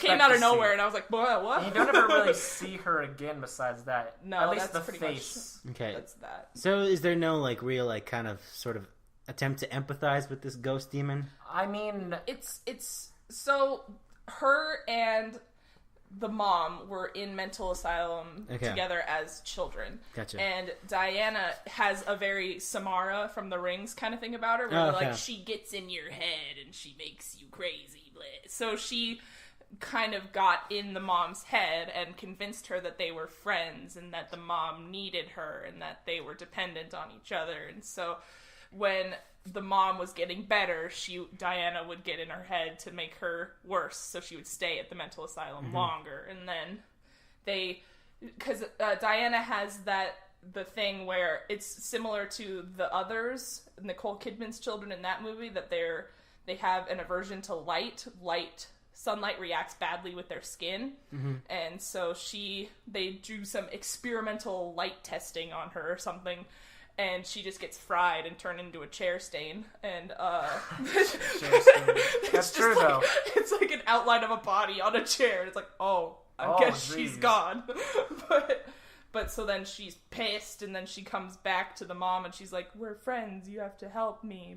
came out of nowhere, and I was like, what? You don't ever really see her again besides that. No, at least that's the pretty face. much. Okay, that's that. So is there no like real like kind of sort of attempt to empathize with this ghost demon? I mean, it's so her and the mom were in mental asylum together as children. Gotcha. And Diana has a very Samara from The Rings kind of thing about her, where like she gets in your head and she makes you crazy. So she kind of got in the mom's head and convinced her that they were friends and that the mom needed her and that they were dependent on each other. And so when the mom was getting better, Diana would get in her head to make her worse, so she would stay at the mental asylum longer. And then because Diana has the thing where it's similar to the others, Nicole Kidman's children in that movie, that they have an aversion to light. Sunlight reacts badly with their skin, and so they do some experimental light testing on her or something. And she just gets fried and turned into a chair stain. And, That's true, though. It's like an outline of a body on a chair. It's like, I guess she's gone. But so then she's pissed, and then she comes back to the mom, and she's like, we're friends, you have to help me.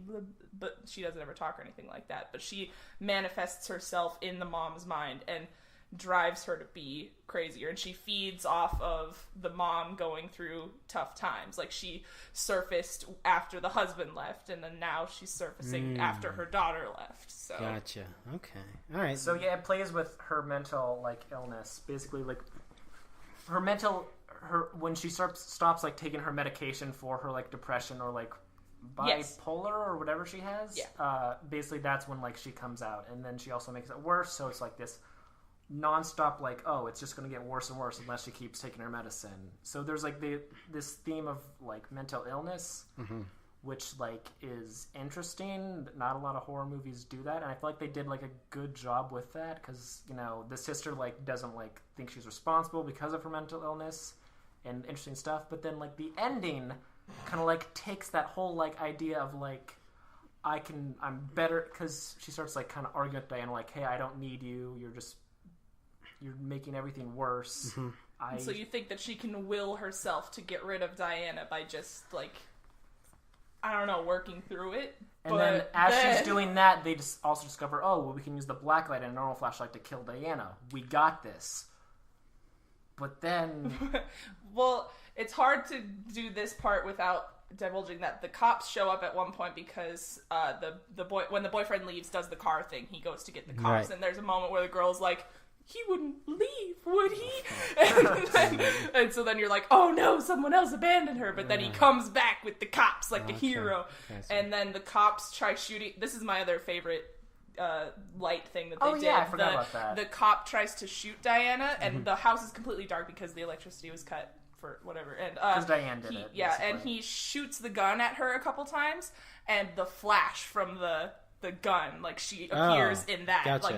But she doesn't ever talk or anything like that. But she manifests herself in the mom's mind, and drives her to be crazier, and she feeds off of the mom going through tough times. Like, she surfaced after the husband left, and then now she's surfacing after her daughter left. So gotcha. Okay. All right. So yeah, it plays with her mental like illness. Basically, like when she stops like taking her medication for her like depression or like bipolar or whatever she has. Yeah. Basically, that's when like she comes out, and then she also makes it worse. So it's like this non-stop like, it's just going to get worse and worse unless she keeps taking her medicine. So there's like this theme of like mental illness, which like is interesting. Not a lot of horror movies do that, and I feel like they did like a good job with that, because the sister like doesn't like think she's responsible because of her mental illness and interesting stuff. But then like the ending kind of like takes that whole like idea of like, I'm better, because she starts like kind of arguing with Diana like, hey, I don't need you, you're making everything worse. So you think that she can will herself to get rid of Diana by just, like, I don't know, working through it? And then as she's doing that, they just also discover, we can use the blacklight and a normal flashlight to kill Diana. We got this. But then... Well, it's hard to do this part without divulging that the cops show up at one point because when the boyfriend leaves, does the car thing. He goes to get the cops, and there's a moment where the girl's like, he wouldn't leave, would he? And so then you're like, oh no, someone else abandoned her. But then he comes back with the cops like a hero. And then the cops try shooting. This is my other favorite light thing that they did. I forgot about that. The cop tries to shoot Diana, and the house is completely dark because the electricity was cut for whatever. And because Diane did it. Yeah, basically. And he shoots the gun at her a couple times, and the flash from the gun, like, she appears in that, like,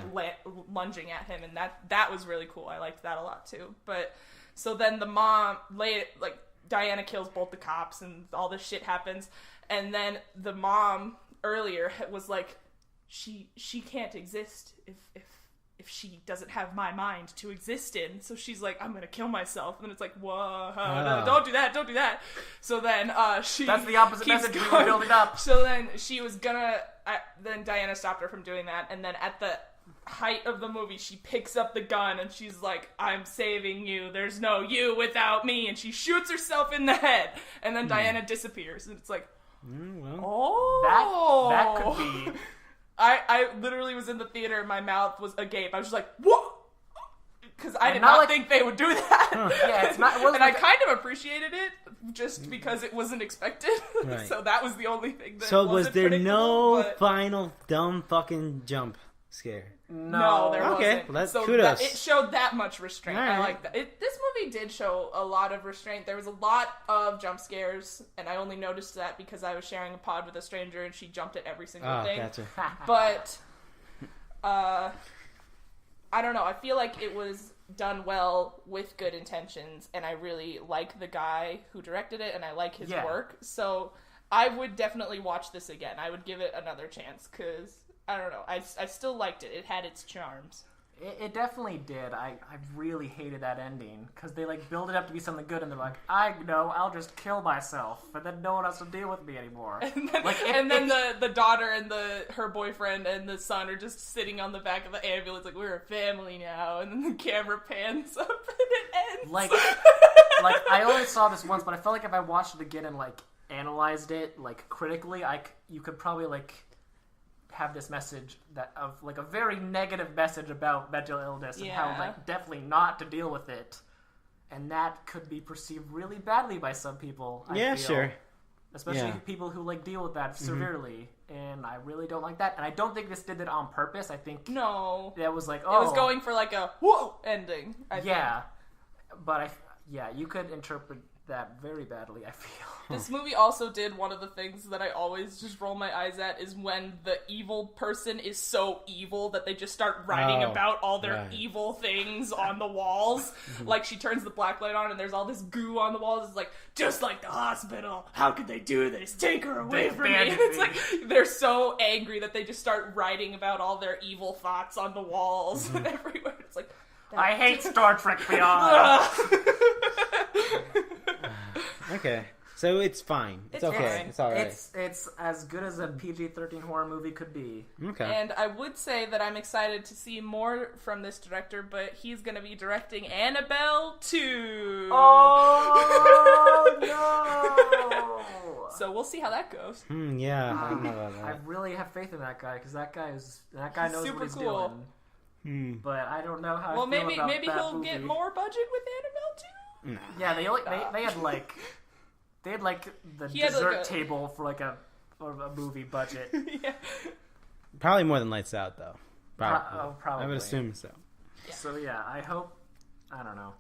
lunging at him, and that was really cool. I liked that a lot too. But so then the mom Diana kills both the cops, and all this shit happens, and then the mom earlier was like, she can't exist if she doesn't have my mind to exist in. So she's like, I'm gonna kill myself. And then it's like, whoa, no, don't do that. So then she... That's the opposite message we were building up. So then she was gonna... then Diana stopped her from doing that. And then at the height of the movie, she picks up the gun and she's like, I'm saving you. There's no you without me. And she shoots herself in the head. And then Diana disappears. And it's like, that could be... I literally was in the theater and my mouth was agape. I was just like, what? because I did not think they would do that. Yeah, it's not. And I kind of appreciated it just because it wasn't expected. Right. So that was the only thing that So wasn't was there no predictable, but- final dumb fucking jump scare? No, there Okay, wasn't. well, that's so kudos. it showed that much restraint. All I right. like that. This movie did show a lot of restraint. There was a lot of jump scares, and I only noticed that because I was sharing a pod with a stranger, and she jumped at every single Oh, thing. gotcha. But, I don't know. I feel like it was done well with good intentions, and I really like the guy who directed it, and I like his work. So I would definitely watch this again. I would give it another chance, because, I don't know, I still liked it. It had its charms. It definitely did. I really hated that ending because they like build it up to be something good, and they're like, I know, I'll just kill myself, and then no one has to deal with me anymore. And then, the daughter and her boyfriend and the son are just sitting on the back of the ambulance like, we're a family now, and then the camera pans up and it ends. Like I only saw this once, but I felt like if I watched it again and like analyzed it like critically, you could probably like have this message that of like a very negative message about mental illness and how like definitely not to deal with it, and that could be perceived really badly by some people. I feel. Sure. Especially people who like deal with that severely, and I really don't like that. And I don't think this did it on purpose. I think that was like, oh, it was going for like a whoa ending. I think. But you could interpret that very badly, I feel. This movie also did one of the things that I always just roll my eyes at is when the evil person is so evil that they just start writing about all their evil things on the walls. Like, she turns the black light on and there's all this goo on the walls. It's like, just like the hospital, how could they do this? Take her away from me. It's like, they're so angry that they just start writing about all their evil thoughts on the walls and everywhere. It's like, I hate Star Trek Beyond. Okay, so it's fine. It's okay. fine. It's all right. It's as good as a PG-13 horror movie could be. Okay. And I would say that I'm excited to see more from this director, but he's going to be directing Annabelle 2. Oh, no! So we'll see how that goes. Yeah, I don't know about I that. really have faith in that guy, because that guy knows super what he's cool. doing. But I don't know how Well, I feel maybe about maybe that he'll movie. get more budget with Annabelle 2. Yeah, they had like the He had, dessert like, a- table for like a movie budget. Yeah. Probably more than Lights Out, though. Probably. I would assume so. So yeah, I hope. I don't know.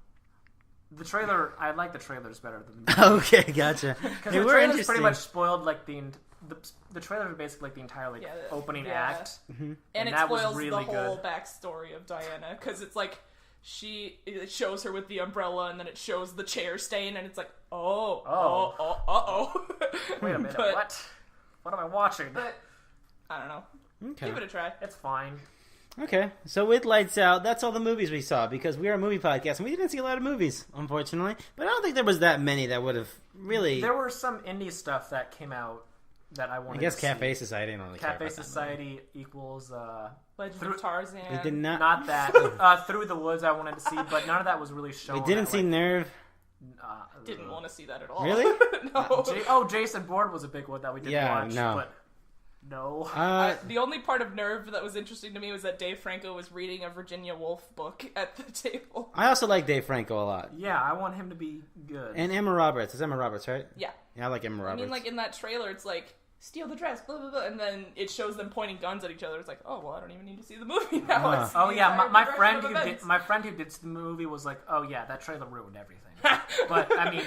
The trailer. I like the trailers better than the movie. Okay, gotcha. Because Hey, the we're trailers interesting. pretty much spoiled like the trailers are basically like the entire like opening act. And it that was spoils really the whole good. backstory of Diana, because it's like it shows her with the umbrella, and then it shows the chair stain, and it's like, uh-oh. Wait a minute, But- what? What am I watching? But I don't know. Okay. Give it a try. It's fine. Okay, so with Lights Out, that's all the movies we saw, because we are a movie podcast, and we didn't see a lot of movies, unfortunately. But I don't think there was that many that would have really... There were some indie stuff that came out that I wanted I guess to see. Cafe Society, I don't really care Cafe about that Society equals Legend of Tarzan. movie. We did not... not that Through the Woods I wanted to see, but none of that was really shown. We didn't at, see like, Nerve. Didn't want to see that at all. Really? No. Jason Bourne was a big one that we didn't Yeah, watch. no. But no. The only part of Nerve that was interesting to me was that Dave Franco was reading a Virginia Woolf book at the table. I also like Dave Franco a lot. Yeah, I want him to be good. And Emma Roberts. It's Emma Roberts, right? Yeah. Yeah, I like Emma I Roberts. mean, like, in that trailer, it's like, steal the dress, blah, blah, blah, and then it shows them pointing guns at each other. It's like, oh, well, I don't even need to see the movie now. Ah. It's Oh the yeah, entire my progression friend of who events. did the movie was like, oh yeah, that trailer ruined everything. But I mean,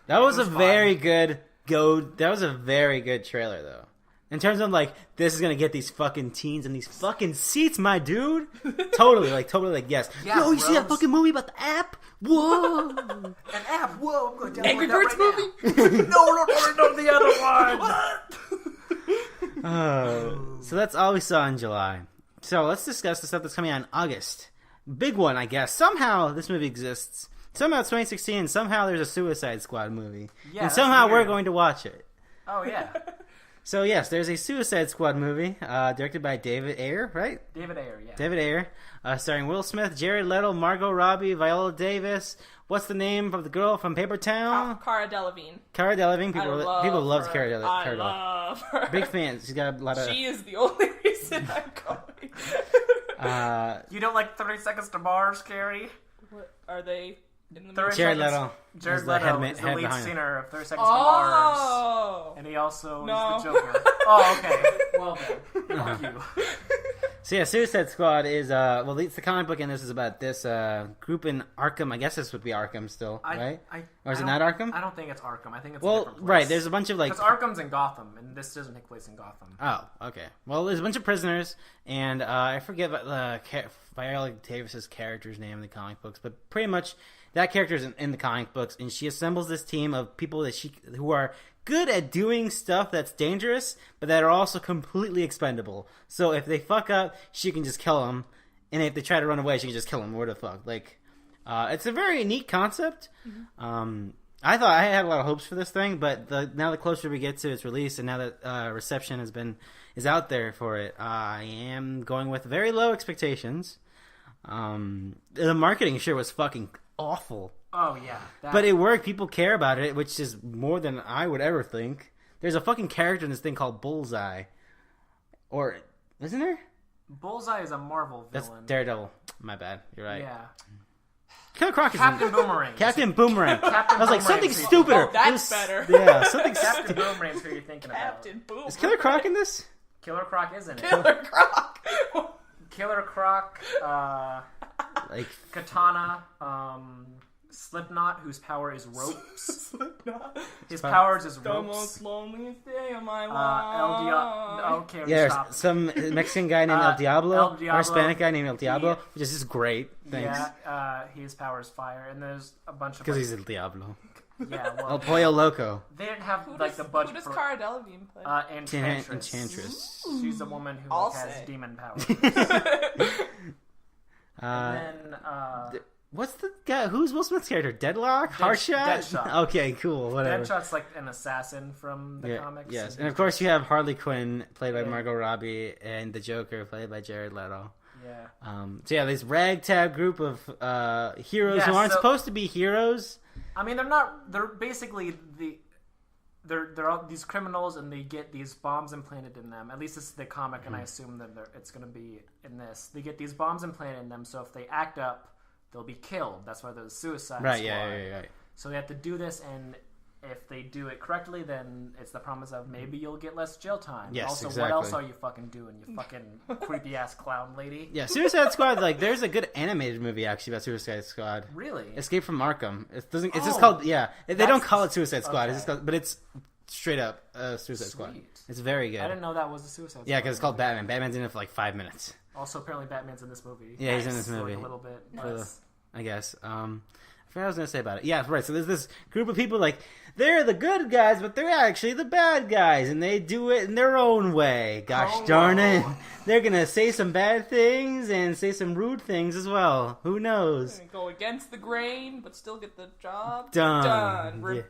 that was a fine. very good That was a very good trailer, though. In terms of, like, this is gonna get these fucking teens in these fucking seats, my dude. Totally, yes. Yeah, Yo, you see that bros. fucking movie about the app? Whoa. an app. Whoa, I'm going to Angry Birds movie? No, the other one. So that's all we saw in July. So let's discuss the stuff that's coming out in August. Big one, I guess. Somehow this movie exists. Somehow it's 2016, and somehow there's a Suicide Squad movie. Yeah, and that's somehow we're weird. going to watch it. Oh yeah, So yes, there's a Suicide Squad movie, directed by David Ayer, right? David Ayer. Yeah. David Ayer, starring Will Smith, Jared Leto, Margot Robbie, Viola Davis. What's the name of the girl from Paper Town? Cara Delevingne. Cara Delevingne. I love People love her. Cara Delevingne. I love her. Big fans. She's got a lot of. She is the only reason I'm going. You don't like 30 Seconds to Mars, Carrie? What are they in the 30 movie? Jared Seconds- Leto. Jared is the Leto head is the lead behind it. singer of 30 Seconds to Mars. Oh. And he also No. is the Joker. Oh, okay. Well then. Fuck you. So yeah, Suicide Squad is it's the comic book, and this is about this group in Arkham. I guess this would be Arkham still, right? Or is it not Arkham? I don't think it's Arkham. I think it's a Well, different place. right. There's a bunch of like. Because Arkham's in Gotham, and this doesn't take place in Gotham. Oh, okay. Well, there's a bunch of prisoners, and I forget Viola Davis's character's name in the comic books, but pretty much that character's in the comic books, and she assembles this team of people who are good at doing stuff that's dangerous, but that are also completely expendable. So if they fuck up, she can just kill them, and if they try to run away, she can just kill them. What the fuck? Like, it's a very neat concept. Mm-hmm. I thought I had a lot of hopes for this thing, but now the closer we get to its release, and now that reception is out there for it, I am going with very low expectations. The marketing sure was fucking awful. Oh, yeah. But it worked. People care about it, which is more than I would ever think. There's a fucking character in this thing called Bullseye. Or, isn't there? Bullseye is a Marvel That's villain. Daredevil. My bad. You're right. Yeah. Killer Croc is Captain Boomerang. Captain Boomerang. Captain I was like, something Boomerang's who stupider. Oh, that's better. Yeah, something Captain stupid. Boomerang's who you're thinking about. Captain Boom. Is Killer Croc in this? Killer Croc isn't it? Killer Croc. Killer Croc, Like, Katana, Slipknot, whose power is ropes. His power is The ropes. most loneliest day of my El life. Okay, yeah, stop. there's some Mexican guy named El Diablo, El Diablo. or Hispanic guy named El Diablo, Yeah. which is just great. Thanks. Yeah, his power is fire, and there's a bunch of Because he's El Diablo. yeah. El Well, Pollo Loco. they didn't have Who like does, the budget who does for Cara Delevingne play? Enchantress. Enchantress. She's the woman who I'll has say. demon powers. Uh, And then what's the guy? Who's Will Smith's character? Deadlock? Hardshot? Deadshot. Okay, cool. Whatever. Deadshot's like an assassin from the comics. Yes, and of course you have Harley Quinn, played by Yeah. Margot Robbie, and the Joker, played by Jared Leto. Yeah. So yeah, this ragtag group of heroes Yeah, who aren't so- supposed to be heroes. I mean, they're not. They're basically they're all these criminals, and they get these bombs implanted in them. At least this is the comic, and I assume that it's going to be in this. They get these bombs implanted in them, so if they act up, they'll be killed. That's why they're the Suicide Right? Squad. Yeah. So they have to do this, and if they do it correctly, then it's the promise of maybe you'll get less jail time. Yes, also, exactly. what else are you fucking doing, you fucking creepy ass clown lady? Yeah, Suicide Squad. Like, there's a good animated movie actually about Suicide Squad. Really? Escape from Arkham. It doesn't. It's just Oh. called. Yeah, they don't That's- call it Suicide Squad. okay. It's just called, but it's straight up Suicide Squad. Sweet. It's very good. I didn't know that was a Suicide Squad. Yeah, because it's called Batman. Batman's in it for like 5 minutes. Also, apparently, Batman's in this movie. Yeah, he's in this For, like, movie. a little bit. Nice. I guess. I forgot what I was gonna say about it. Yeah, right. So there's this group of people like they're the good guys, but they're actually the bad guys, and they do it in their own way. Gosh Oh, darn no. it! They're gonna say some bad things and say some rude things as well. Who knows? Go against the grain, but still get the job Done. done. Yeah.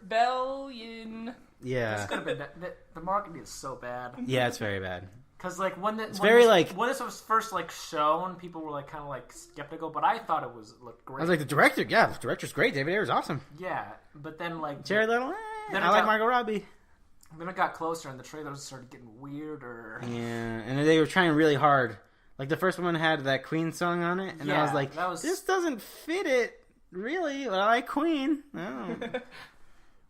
Rebellion. Yeah, This could have been the marketing is so bad. yeah, it's very bad. Because like when very, this, like- when this was first like shown, people were like kind of like skeptical, but I thought it looked great. I was like, the director's great. David Ayer's awesome. yeah, but then like Jared Leto, Then I it like got- Margot Robbie. then it got closer and the trailers started getting weirder. Yeah, and they were trying really hard. Like the first one had that Queen song on it, and I was Yeah, like, that was- this doesn't fit it really. But I like Queen. Oh.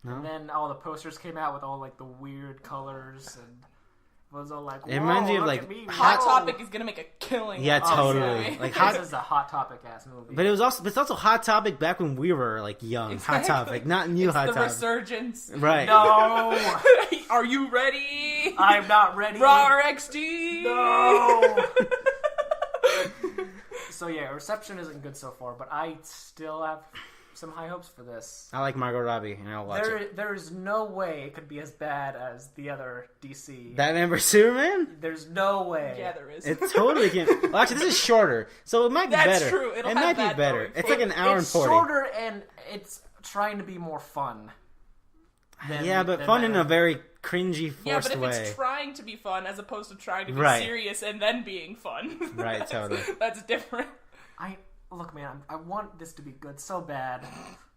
And then all the posters came out with all like the weird colors and it was all like. It reminds me of, look like, at me, Hot whoa. Topic is gonna make a killing. Yeah, off this totally. movie. Like, This is a Hot Topic ass movie. But it's also Hot Topic back when we were like young. Hot Exactly. Topic, not new It's Hot the Topic. resurgence. Right. No, Are you ready? I'm not ready. Raw XD. No. So yeah, reception isn't good so far, but I still have some high hopes for this. I like Margot Robbie, and I'll watch it. There is no way it could be as bad as the other DC. Batman vs Superman. There's no way. Yeah, there is. It totally can. Well, actually, this is shorter, so it might be That's better. true. It'll It have might be that better. going It's for like an hour and It's 40. shorter and it's trying to be more fun. Yeah, but than fun in a Batman. very cringy, Yeah, forced but if way. it's trying to be fun as opposed to trying to be Right. serious and then being fun, Right, that's, totally. That's different. Look, man, I want this to be good so bad.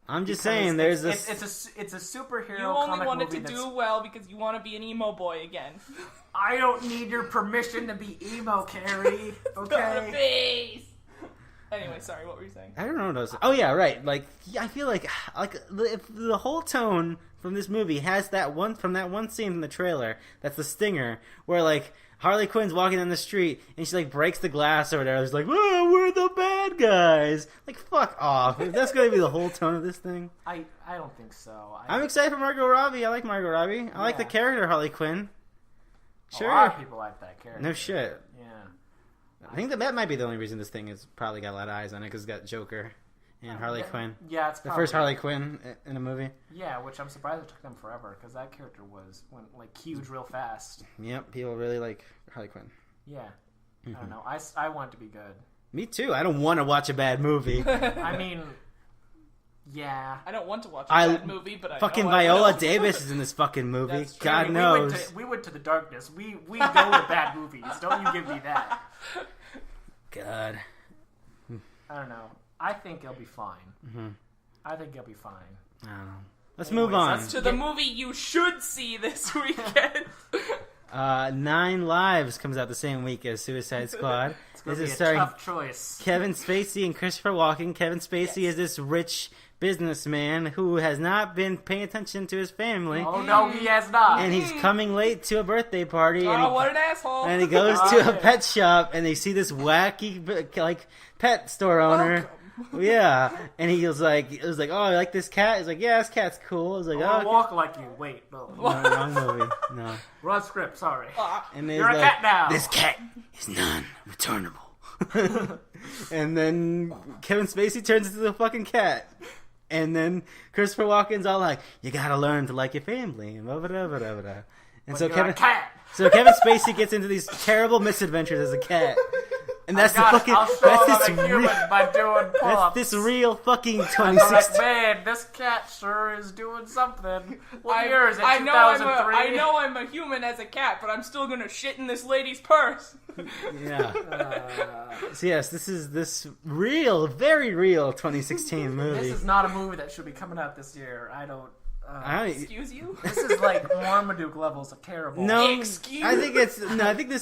I'm just Because saying, there's it's, this. it's a superhero You only comic want it movie to that's. do well because you want to be an emo boy again. I don't need your permission to be emo, Carrie. Got a Okay. face. Anyway, sorry, what were you saying? I don't know what I was. Oh yeah, right. Like I feel like if the whole tone from this movie has that one scene from the trailer. That's the stinger where like Harley Quinn's walking down the street and she like breaks the glass or whatever. It's like, oh, we're the bad guys. Like fuck off. If that's gonna be the whole tone of this thing, I don't think so. I'm excited for Margot Robbie. I like Margot Robbie. I like the character Harley Quinn. Sure. A lot of people like that character. No shit. Yeah. I think that might be the only reason this thing has probably got a lot of eyes on it because it's got Joker and Harley Quinn. Yeah, it's the first Harley Quinn in a movie. Yeah, which I'm surprised it took them forever because that character went like huge real fast. Yep, people really like Harley Quinn. Yeah, I don't know. I want it to be good. Me too. I don't want to watch a bad movie. I mean, yeah. I don't want to watch a bad movie, but fucking Viola Davis is in this fucking movie. God knows. We went to the darkness. We go to bad movies. Don't you give me that. God. I don't know. I think it'll be fine. Mm-hmm. I think it'll be fine. I don't know. Let's move on. To the movie you should see this weekend. 9 Lives comes out the same week as Suicide Squad. This is starring tough choice. Kevin Spacey and Christopher Walken. Kevin Spacey is this rich businessman who has not been paying attention to his family. Oh no, he has not. And he's coming late to a birthday party. What an asshole! And he goes to a pet shop, and they see this wacky like pet store owner. Yeah, and he was like, oh, I like this cat. He's like, yeah, this cat's cool. I was like, oh, walk like you. Wait, no, wrong movie. No, wrong script. Sorry. And you're a cat now. This cat is non-returnable. And then Kevin Spacey turns into the fucking cat. And then Christopher Walken's all like, you gotta learn to like your family. And blah, blah, blah, blah, blah. And so Kevin Spacey gets into these terrible misadventures as a cat. And that's by doing pull-ups. That's this real fucking 2016. Like, man, this cat sure is doing something. What year is it? 2003? I know I'm a human as a cat, but I'm still gonna shit in this lady's purse. Yeah. So yes, this is this real, very real 2016 movie. This is not a movie that should be coming out this year. I don't. Excuse you? This is like Marmaduke levels of terrible. No, excuse. I think this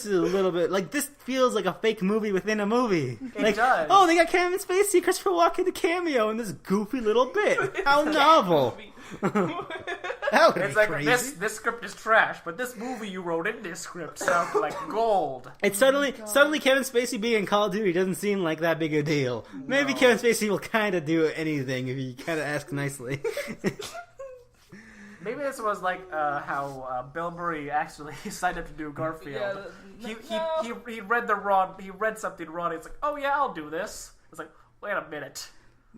is a little bit like this feels like a fake movie within a movie. It does. Oh, they got Kevin Spacey, Christopher Walken, the cameo in this goofy little bit. How novel! That would it's be like crazy. this script is trash, but this movie you wrote in this script sounds like gold. It's suddenly Kevin Spacey being in Call of Duty doesn't seem like that big a deal. Maybe Kevin Spacey will kind of do anything if you kind of ask nicely. Maybe this was like how Bill Murray actually signed up to do Garfield. He read something wrong. He's like, oh yeah, I'll do this. It's like, wait a minute.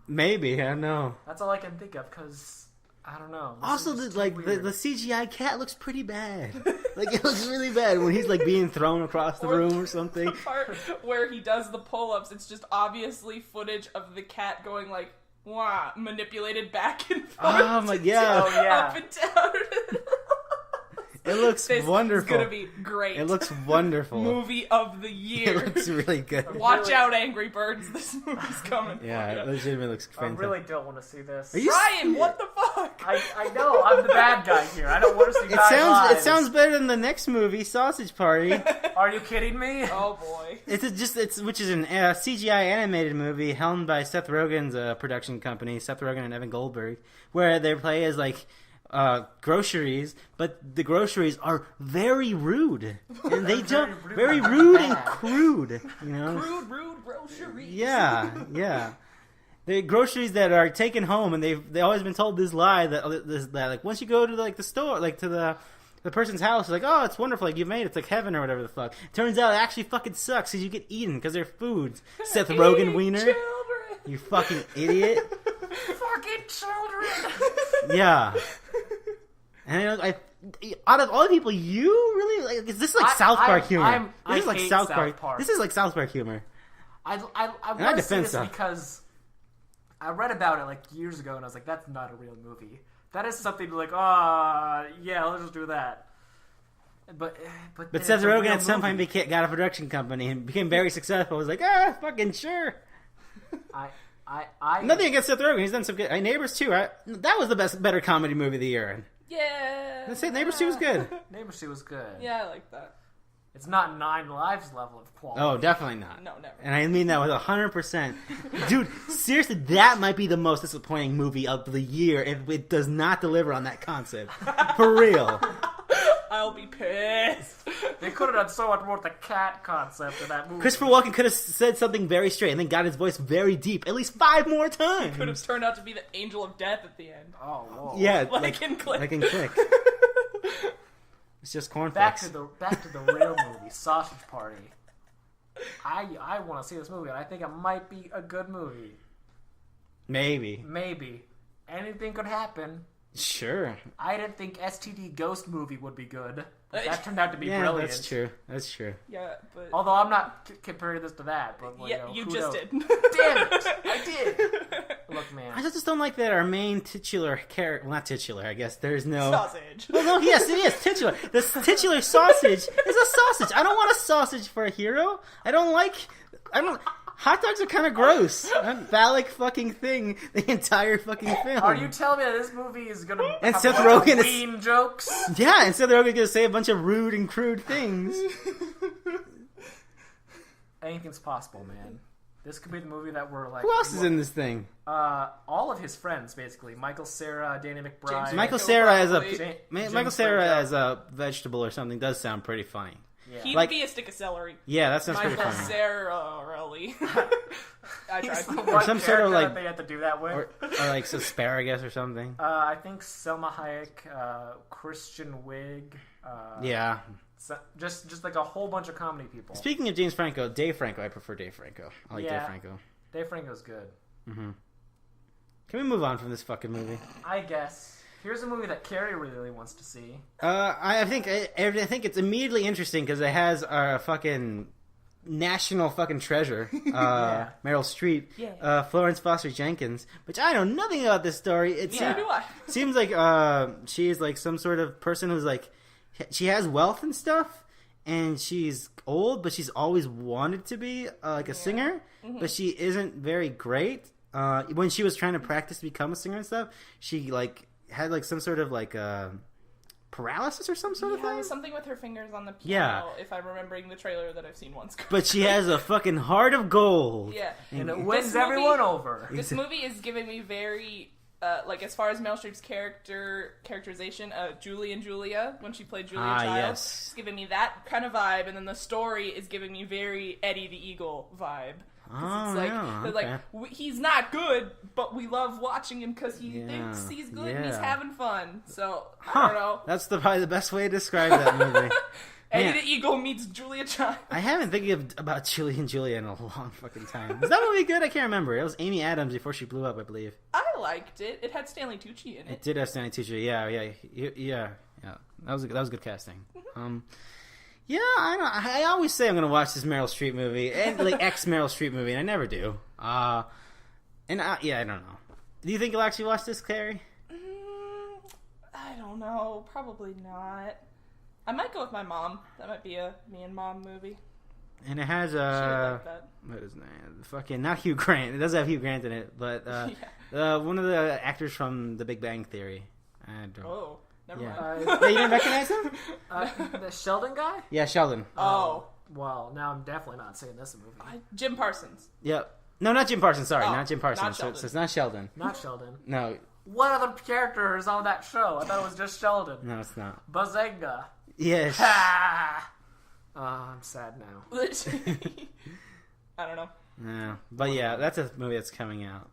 Maybe, I don't know. That's all I can think of because I don't know. Also, the CGI cat looks pretty bad. Like it looks really bad when he's like being thrown across the room or something. The part where he does the pull-ups, it's just obviously footage of the cat going like. Wow, manipulated back and forth. Oh my god! Up and down. It looks wonderful. It's gonna be great. It looks wonderful. Movie of the year. It looks really good. Watch out, Angry Birds! This movie's coming. Yeah, it legitimately looks fantastic. I really don't want to see this. Ryan, what the fuck? I know I'm the bad guy here. I don't want to see. It sounds better than the next movie, Sausage Party. Are you kidding me? Oh boy! Which is an CGI animated movie helmed by Seth Rogen's production company, Seth Rogen and Evan Goldberg, where they play as like. Groceries, but the groceries are very rude, and they don't very rude and crude. You know, rude groceries. Yeah. The groceries that are taken home, and they've always been told this lie that like once you go to like the store, like to the person's house, it's like, oh, it's wonderful, like you made it, it's like heaven or whatever the fuck. Turns out it actually fucking sucks because you get eaten because they're foods. Seth Rogen wiener, children. You fucking idiot. Fucking children. Yeah. And out of all the people, you really like? Is this like South Park humor? This is like South Park. This is like South Park humor. I want to say this because I read about it like years ago, and I was like, that's not a real movie. That is something like, yeah, let's just do that. But Seth Rogen at some point got a production company and became very successful. Was like, fucking sure. Nothing against Seth Rogen. He's done some good. Neighbors 2. That was the better comedy movie of the year. Yeah. Let's say Neighbors 2 was good. Neighbors 2 was good. Yeah, I like that. It's not 9 Lives level of quality. Oh, definitely not. No, never. And I mean that with 100%. Dude, seriously, that might be the most disappointing movie of the year if it does not deliver on that concept. For real. I'll be pissed. They could have done so much more with the cat concept in that movie. Christopher Walken could have said something very straight and then got his voice very deep at least 5 more times. Could have turned out to be the angel of death at the end. Oh, whoa. Yeah, Like in Click. Like in Click. It's just Back cornflakes. to the real movie, Sausage Party. I want to see this movie, and I think it might be a good movie. Maybe. Maybe. Anything could happen. Sure. I didn't think STD Ghost movie would be good. But that turned out to be Yeah, brilliant. that's true. That's true. Yeah, but Although I'm not comparing this to that. But well, yeah, you just did. Damn it! I did! Look, man. I just don't like that our main titular character... Well, not titular, I guess. There's no... Sausage. Well, no, yes, it is. Titular. The titular sausage is a sausage. I don't want a sausage for a hero. I don't... Hot dogs are kind of gross. A phallic fucking thing the entire fucking film. Are you telling me that this movie is going to And have Seth a bunch Rogen of is- mean jokes? Yeah, instead they're going to say a bunch of rude and crude things. Anything's possible, man. This could be the movie that we're like... Who else is in this thing? all of his friends, basically. Michael Cera, Danny McBride. James Michael Franco, Cera as probably. a... James Michael Cera Franco. as a vegetable or something does sound pretty funny. Yeah. He'd Like- be a stick of celery. Yeah, that sounds pretty Michael funny. Sarah-relly. I He's the tried. one some sort character of, like- that they had to do that with. Or like asparagus or something. I think Selma Hayek, Christian Wiig. Yeah. Just like a whole bunch of comedy people. Speaking of James Franco, Dave Franco. I prefer Dave Franco. I like Yeah. Dave Franco. Dave Franco's good. Can we move on from this fucking movie? I guess. Here's a movie that Carrie really wants to see. I think it's immediately interesting because it has our fucking national fucking treasure, Yeah. Meryl Streep, Yeah. Florence Foster Jenkins, which I know nothing about this story. It Yeah. So do I. seems like she is like some sort of person who's like she has wealth and stuff, and she's old, but she's always wanted to be like a singer, but she isn't very great. When she was trying to practice to become a singer and stuff, she like had like some sort of like paralysis or some sort of Yeah, thing. something with her fingers on the Yeah. piano, if I'm remembering the trailer that I've seen once. But she has a fucking heart of gold. Yeah. And it This wins movie- everyone over. This movie is giving me very, like, as far as Meryl Streep's characterization, Julie and Julia, when she played Julia Ah, Child, yes. it's giving me that kind of vibe, and then the story is giving me very Eddie the Eagle vibe. 'Cause Oh, it's like, yeah, they're okay. like, he's not good, but we love watching him because he Yeah, thinks he's good and he's yeah. having fun. So, I Huh. don't know. That's probably the best way to describe that movie. Eddie Man. the Eagle meets Julia Child. I haven't thinking about Julie and Julia in a long fucking time. Was that movie good? I can't remember. It was Amy Adams before she blew up, I believe. I liked it. It had Stanley Tucci in It it. did have Stanley Tucci. Yeah. That was good casting. Yeah, I always say I'm gonna watch this Meryl Streep movie and like ex Meryl Streep movie, and I never do. I don't know. Do you think you'll actually watch this, Carrie? I don't know. Probably not. I might go with my mom. That might be a me and mom movie. And it has She would like that. what is his name? Fucking not Hugh Grant. It does have Hugh Grant in it, but one of the actors from The Big Bang Theory. I don't. Oh, never Yeah. mind. Yeah, you didn't recognize him? The Sheldon guy? Yeah, Sheldon. Oh, Well, now I'm definitely not seeing this movie. Jim Parsons. Yep. No, not Jim Parsons. Sorry, Oh, not Jim Parsons. not So Sheldon. it's not Sheldon. Not Sheldon. No, What other character is on that show? I thought it was just Sheldon. no, it's not. Bazenga. Yes. Ha! I'm sad now. I don't know. Yeah, but yeah, that's a movie that's coming out.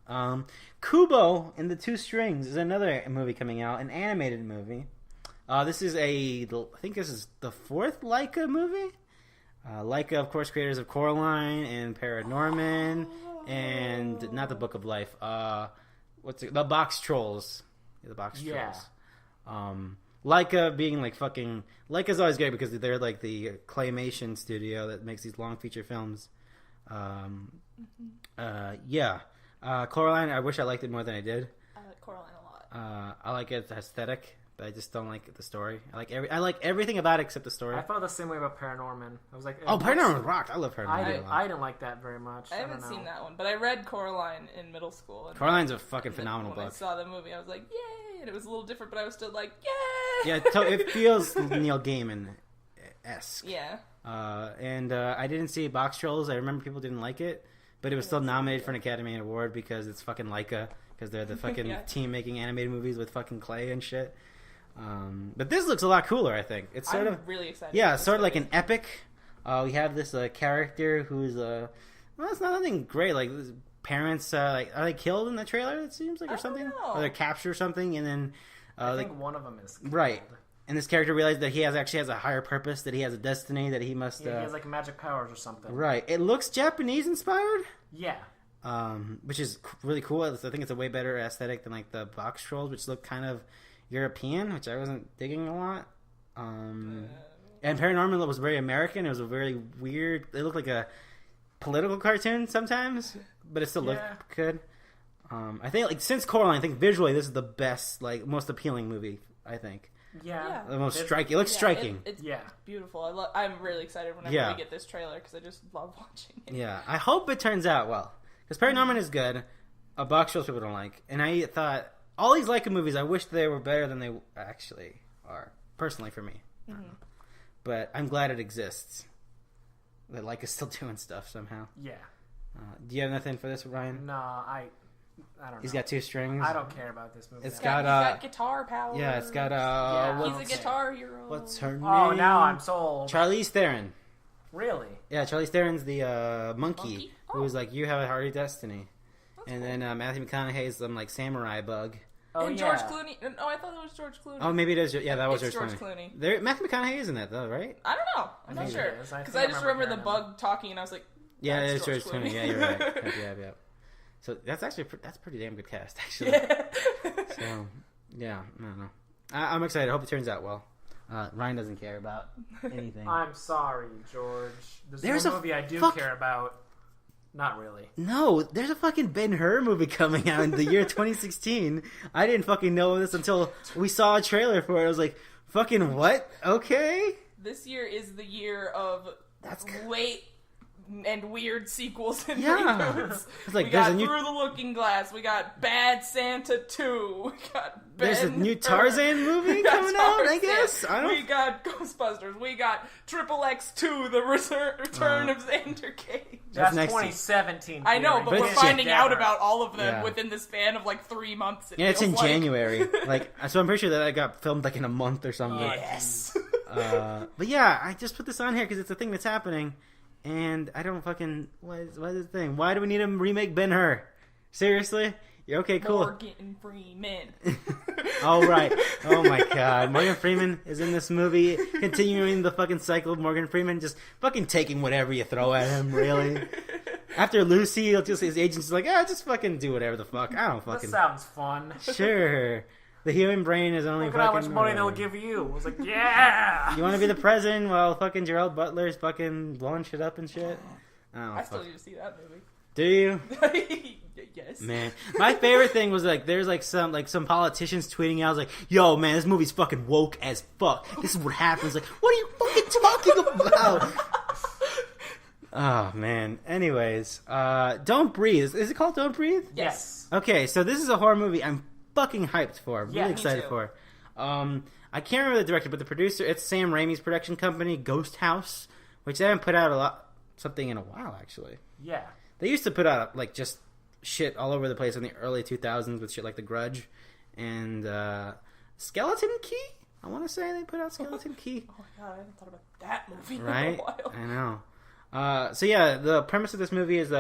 Kubo and the Two Strings is another movie coming out, an animated movie. This is I think this is the 4th Laika movie. Laika, of course, creators of Coraline and Paranorman, and not the Book of Life. The Box Trolls. Yeah, the Box Yeah. Trolls. Laika being like fucking... Laika's always great because they're like the claymation studio that makes these long feature films. Coraline, I wish I liked it more than I did. I like Coraline a lot. I like its aesthetic, but I just don't like the story. I like everything about it except the story. I felt the same way about Paranorman. I was like, Paranorman rocked. I love Paranorman. I didn't like that very much. I haven't seen that one, but I read Coraline in middle school. And Coraline's a fucking phenomenal when book. I saw the movie, I was like, yay! And it was a little different, but I was still like, yay! Yeah, it feels Neil Gaiman esque. Yeah. And I didn't see Box Trolls. I remember people didn't like it, but it was still nominated for an Academy Award because it's fucking Laika, because they're the fucking team making animated movies with fucking clay and shit. But this looks a lot cooler, I think. It's sort of really excited. Yeah, it's sort of like an epic. We have this character who's well, it's not nothing great. Like his parents, are they killed in the trailer? It seems like, or something, or they're captured or something, and then I think one of them is killed. Right. And this character realized that he actually has a higher purpose, that he has a destiny, that he must. Yeah, he has like magic powers or something. Right. It looks Japanese inspired. Yeah. Which is really cool. I think it's a way better aesthetic than like the Box Trolls, which look kind of European, which I wasn't digging a lot. And Paranormal was very American. It was a very weird. It looked like a political cartoon sometimes, but it still looked good. I think like since Coraline, I think visually this is the best, like most appealing movie. I think. Yeah. The most striking. It looks striking. It's beautiful. I'm really excited whenever we get this trailer because I just love watching it. Yeah. I hope it turns out well. Because Paranorman is good. Box Trolls people don't like. And I thought, all these Laika movies, I wish they were better than they actually are. Personally for me. Mm-hmm. But I'm glad it exists. That Laika's still doing stuff somehow. Yeah. Do you have nothing for this, Ryan? No, I don't know. He's got 2 strings. I don't care about this movie. He's got guitar power. Yeah, it's got he's a guitar hero. What's her name? Oh, now I'm sold. Charlize Theron. Really? Yeah, Charlize Theron's the monkey who's like, you have a hardy destiny. And then Matthew McConaughey's some like samurai bug. Oh, and George Clooney. No, I thought it was George Clooney. Oh, maybe it is. Yeah, that was George Clooney. Matthew McConaughey is in that though, right? I don't know. I'm not sure. Because I just remember the bug talking, and I was like, yeah, it's George Clooney. Yeah, you're right. Yeah. So that's pretty damn good cast, actually. So yeah, I don't know. I'm excited. I hope it turns out well. Ryan doesn't care about anything. I'm sorry, George. There's a movie I do care about. Not really. No, there's a fucking Ben-Hur movie coming out in the year 2016. I didn't fucking know this until we saw a trailer for it. I was like, fucking what? Okay. This year is the year of late and weird sequels and reboots. It's like, we got Through the Looking Glass. We got Bad Santa 2. We got There's a new Tarzan movie coming out, I guess? We got Ghostbusters. We got Triple X2, The Return of Xander Cage. That's 2017. I know, but we're finding out about all of them within the span of like 3 months. It's in January. So I'm pretty sure that I got filmed like in a month or something. Yes. But yeah, I just put this on here because it's a thing that's happening. And I don't fucking... What is the thing? Why do we need to remake Ben-Hur? Seriously? You're okay, cool. Morgan Freeman. Oh, right. Oh, my God. Morgan Freeman is in this movie, continuing the fucking cycle of Morgan Freeman, just fucking taking whatever you throw at him, really. After Lucy, his agent's like, just fucking do whatever the fuck. I don't fucking... That sounds fun. Sure. The human brain is only Look fucking... Look at how much money they'll give you. I was like, yeah! You want to be the president while fucking Gerald Butler's fucking blowing shit up and shit? I still need to see that movie. Do you? Yes. Man. My favorite thing was like, there's like some politicians tweeting out, I was like, yo, man, this movie's fucking woke as fuck. This is what happens. Like, what are you fucking talking about? Oh, man. Anyways, Don't Breathe. Is it called Don't Breathe? Yes. Okay, so this is a horror movie I'm fucking hyped for. I'm really excited for. I can't remember the director, but the producer, it's Sam Raimi's production company, Ghost House, which they haven't put out something in a while, actually. Yeah. They used to put out, like, just shit all over the place in the early 2000s with shit like The Grudge and Skeleton Key? I want to say they put out Skeleton Key. Oh, my God, I haven't thought about that movie in a while. I know. So, yeah, the premise of this movie is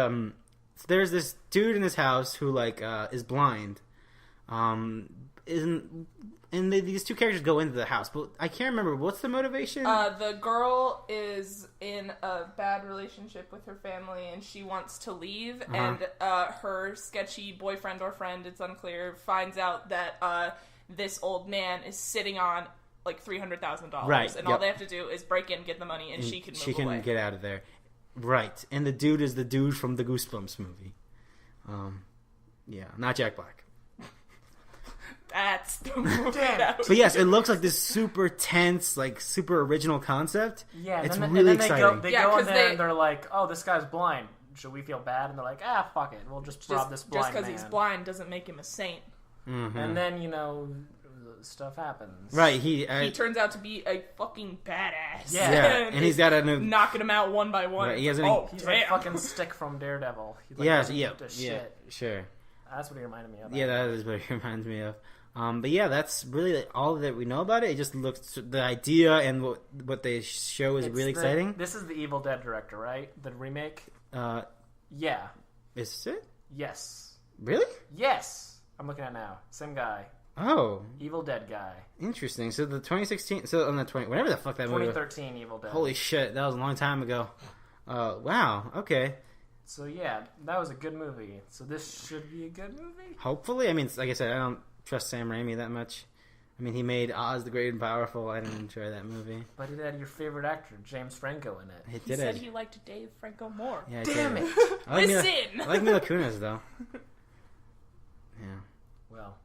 there's this dude in this house who, like, is blind. These two characters go into the house, but I can't remember what's the motivation. The girl is in a bad relationship with her family, and she wants to leave. And her sketchy boyfriend or friend, it's unclear, finds out that this old man is sitting on like $300,000, right? And all they have to do is break in, get the money, and she can move away. She can get out of there, right? And the dude is the dude from the Goosebumps movie. Yeah, not Jack Black. That's the movie. But yes, it looks like this super tense, like super original concept. Yeah, it's really exciting. They go in there and they're like, "Oh, this guy's blind. Should we feel bad?" And they're like, fuck it. We'll just rob this blind man. Just because he's blind doesn't make him a saint. Mm-hmm. And then stuff happens. Right, he turns out to be a fucking badass. Yeah, and he's got a new... knocking him out one by one. Right, he's like fucking Stick from Daredevil. He sure. That's what he reminded me of. Yeah, that is what he reminds me of. But yeah, that's really all that we know about it. It just looks, the idea and what they show is really exciting. This is the Evil Dead director, right? The remake? Yeah. Is it? Yes. Really? Yes. I'm looking at it now. Same guy. Oh. Evil Dead guy. Interesting. So the 2016, so on the whatever the fuck that movie was. 2013 Evil Dead. Holy shit, that was a long time ago. Wow, okay. So yeah, that was a good movie. So this should be a good movie? Hopefully. I mean, like I said, I don't trust Sam Raimi that much. I mean, he made Oz the Great and Powerful. I didn't enjoy that movie. But it had your favorite actor, James Franco, in it. He said he liked Dave Franco more. Yeah, damn it! Listen! I like Mila Kunis, though. Yeah. Well.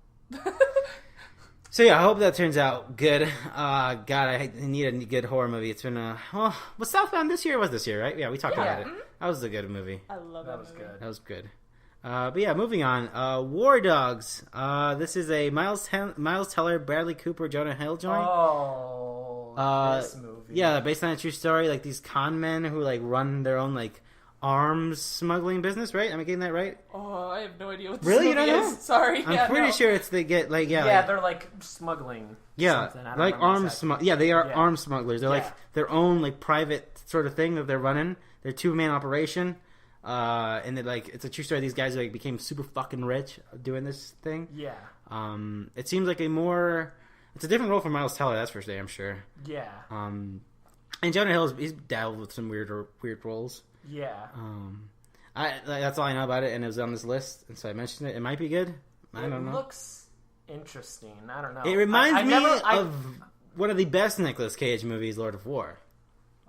So yeah, I hope that turns out good. God, I need a good horror movie. It's been was Southbound this year? It was this year, right? Yeah, we talked about it. That was a good movie. I love that movie. Good. That was good. But yeah, moving on. War Dogs. This is a Miles Teller, Bradley Cooper, Jonah Hill joint. Oh, this movie. Yeah, based on a true story. Like these con men who like run their own like arms smuggling business, right? Am I getting that right? Oh, I have no idea what this really? movie You don't know? is. Sorry. I'm pretty sure it's they get like they're like smuggling. Yeah, like arms. Yeah, they are arms smugglers. They're like their own like private sort of thing that they're running. They're 2-man operation. And it's a true story. These guys like became super fucking rich doing this thing. Yeah. It seems like it's a different role for Miles Teller, that's for sure, I'm sure. Yeah. And Jonah Hill he's dabbled with some weird roles. Yeah. That's all I know about it, and it was on this list, and so I mentioned it. It might be good. I don't know. It looks interesting. I don't know. It reminds me of one of the best Nicolas Cage movies, Lord of War.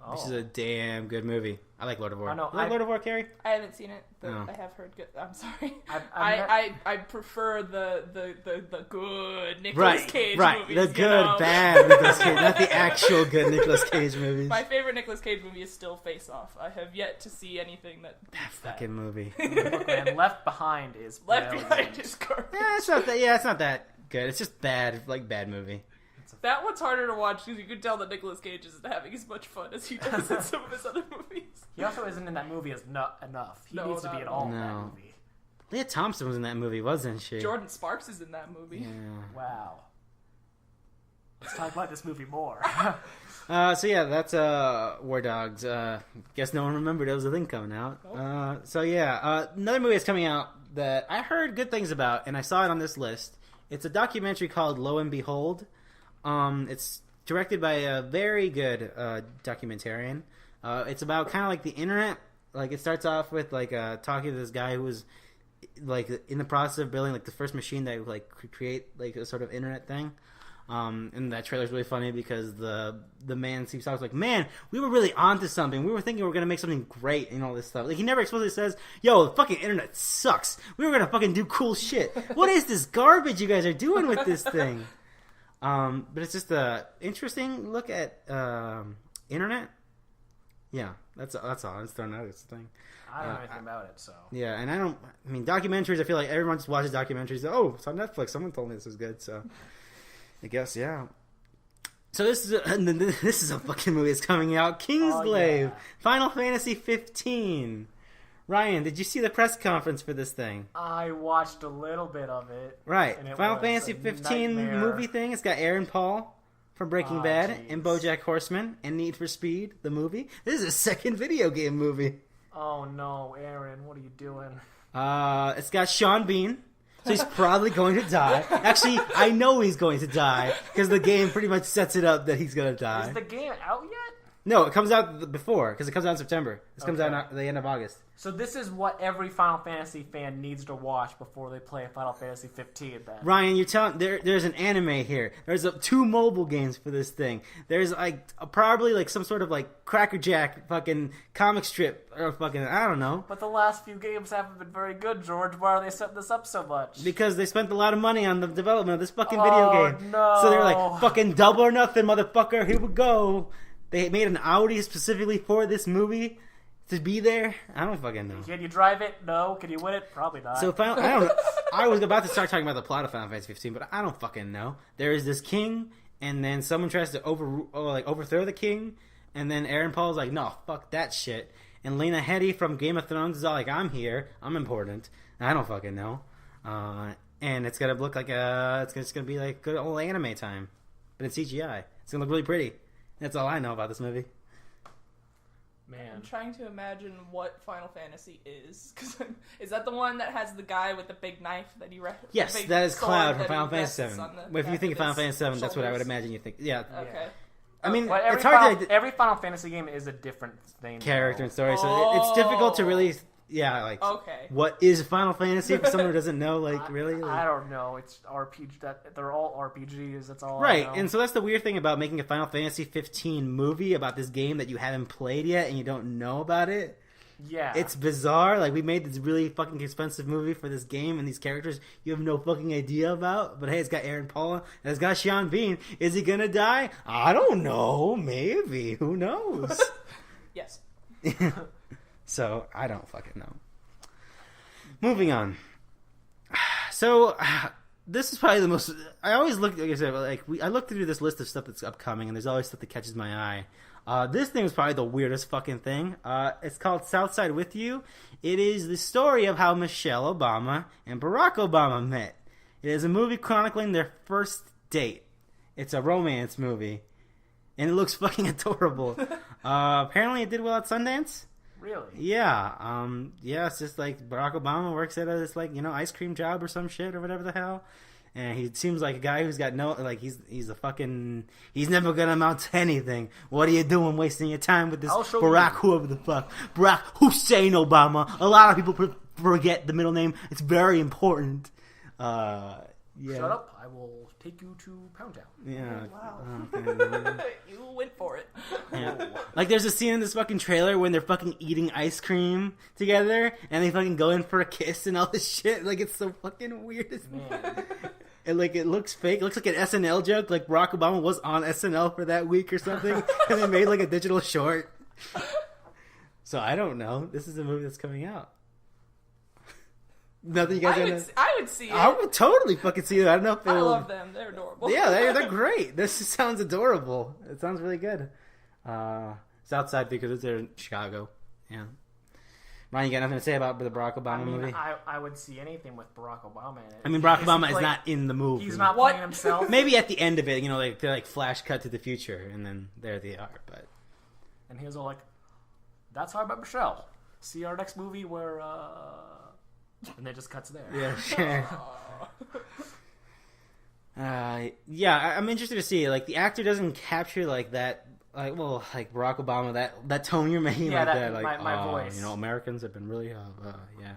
Oh. This is a damn good movie. I like Lord of War. You like Lord of War, Carrie? I haven't seen it, but I have heard good. I'm sorry. I prefer the good Nicolas Cage movies. Right, the good, bad Nicolas Cage, not the actual good Nicolas Cage movies. My favorite Nicolas Cage movie is still Face Off. I have yet to see anything that fucking movie. And Left Behind is garbage. Yeah, it's not that. Yeah, it's not that good. It's just bad, like bad movie. That one's harder to watch because you can tell that Nicolas Cage isn't having as much fun as he does in some of his other movies. He also isn't in that movie enough. He needs to be in all of that movie. Leah Thompson was in that movie, wasn't she? Jordan Sparks is in that movie. Yeah. Wow. Let's talk about this movie more. So yeah, that's War Dogs. Guess no one remembered it was a thing coming out. Nope. So yeah, another movie is coming out that I heard good things about, and I saw it on this list. It's a documentary called Lo and Behold. It's directed by a very good documentarian. It's about kind of like the internet. Like it starts off with like talking to this guy who was like in the process of building like the first machine that would like create like a sort of internet thing. And that trailer's really funny because the man seems like, man, we were really onto something. We were thinking we were gonna make something great and all this stuff. Like he never explicitly says, "Yo, the fucking internet sucks. We were gonna fucking do cool shit. What is this garbage you guys are doing with this thing?" But it's just a interesting look at internet. Yeah, that's all. It's thrown out. It's the thing. I don't know anything about it, so yeah. And I mean, documentaries. I feel like everyone just watches documentaries. Oh, it's on Netflix. Someone told me this was good, so I guess yeah. So this is a fucking movie that's coming out. Kingsglaive, Final Fantasy 15. Ryan, did you see the press conference for this thing? I watched a little bit of it. Right. Final Fantasy 15 movie thing. It's got Aaron Paul from Breaking Bad and BoJack Horseman and Need for Speed, the movie. This is a second video game movie. Oh no, Aaron, what are you doing? It's got Sean Bean. So he's probably going to die. Actually, I know he's going to die because the game pretty much sets it up that he's going to die. Is the game out yet? No, it comes out before because it comes out in September. This comes out at the end of August. So this is what every Final Fantasy fan needs to watch before they play Final Fantasy 15. Then Ryan, you're telling there's an anime here. There's 2 mobile games for this thing. There's like probably like some sort of like Cracker Jack fucking comic strip or fucking I don't know. But the last few games haven't been very good, George. Why are they setting this up so much? Because they spent a lot of money on the development of this fucking video game. No. So they're like fucking double or nothing, motherfucker. Here we go. They made an Audi specifically for this movie to be there. I don't fucking know. Can you drive it? No. Can you win it? Probably not. So I don't know. I was about to start talking about the plot of Final Fantasy 15, but I don't fucking know. There is this king, and then someone tries to overthrow the king, and then Aaron Paul's like, no, fuck that shit. And Lena Headey from Game of Thrones is all like, I'm here, I'm important. I don't fucking know. And it's gonna look like it's just gonna be like good old anime time, but in CGI. It's gonna look really pretty. That's all I know about this movie. Man. I'm trying to imagine what Final Fantasy is. Cause is that the one that has the guy with the big knife that he... Yes, that is Cloud from Final Fantasy 7. If you think of Final Fantasy 7, that's what I would imagine you think. Yeah. Okay. I mean, well, it's hard to... Every Final Fantasy game is a different thing. Character and story, so it's difficult to really... Yeah, like, what is Final Fantasy for someone who doesn't know, like, really? Like, I don't know. It's RPG. They're all RPGs. That's all right, I know. and so that's the weird thing about making a Final Fantasy 15 movie about this game that you haven't played yet and you don't know about it. Yeah. It's bizarre. Like, we made this really fucking expensive movie for this game and these characters you have no fucking idea about. But hey, it's got Aaron Paul and it's got Sean Bean. Is he gonna die? I don't know. Maybe. Who knows? Yes. So, I don't fucking know. Moving on. So, this is probably the most... I always look... Like I said, I look through this list of stuff that's upcoming, and there's always stuff that catches my eye. This thing is probably the weirdest fucking thing. It's called Southside With You. It is the story of how Michelle Obama and Barack Obama met. It is a movie chronicling their first date. It's a romance movie. And it looks fucking adorable. Apparently it did well at Sundance. Really? Yeah. It's just like Barack Obama works at this, like, ice cream job or some shit or whatever the hell. And he seems like a guy who's got no, like, he's a fucking, he's never gonna amount to anything. What are you doing wasting your time with this Barack, whoever the fuck? Barack Hussein Obama. A lot of people forget the middle name. It's very important. Yeah. Shut up. I will take you to Pound Town. Yeah. Wow. You went for it. Yeah. Like, there's a scene in this fucking trailer when they're fucking eating ice cream together, and they fucking go in for a kiss and all this shit. Like, it's so fucking weird. Man. And, like, it looks fake. It looks like an SNL joke. Like, Barack Obama was on SNL for that week or something, and they made, like, a digital short. So, I don't know. This is a movie that's coming out. Nothing you guys I would see it. I would totally fucking see it. I don't know if I love them. They're adorable. Yeah, they're great. This sounds adorable. It sounds really good. It's outside because it's in Chicago. Yeah. Ryan, you got nothing to say about the Barack Obama movie? I would see anything with Barack Obama in it. I mean, Barack Obama is not in the movie. He's not playing himself. Maybe at the end of it, like they like flash cut to the future, and then there they are. But and he was all like, "That's how I met Michelle. See our next movie where." And it just cuts there. Yeah, sure. Yeah, I'm interested to see. Like, the actor doesn't capture like that. Like Barack Obama, that tone you're making, yeah, like that. Like, my voice. Americans have been really, yeah.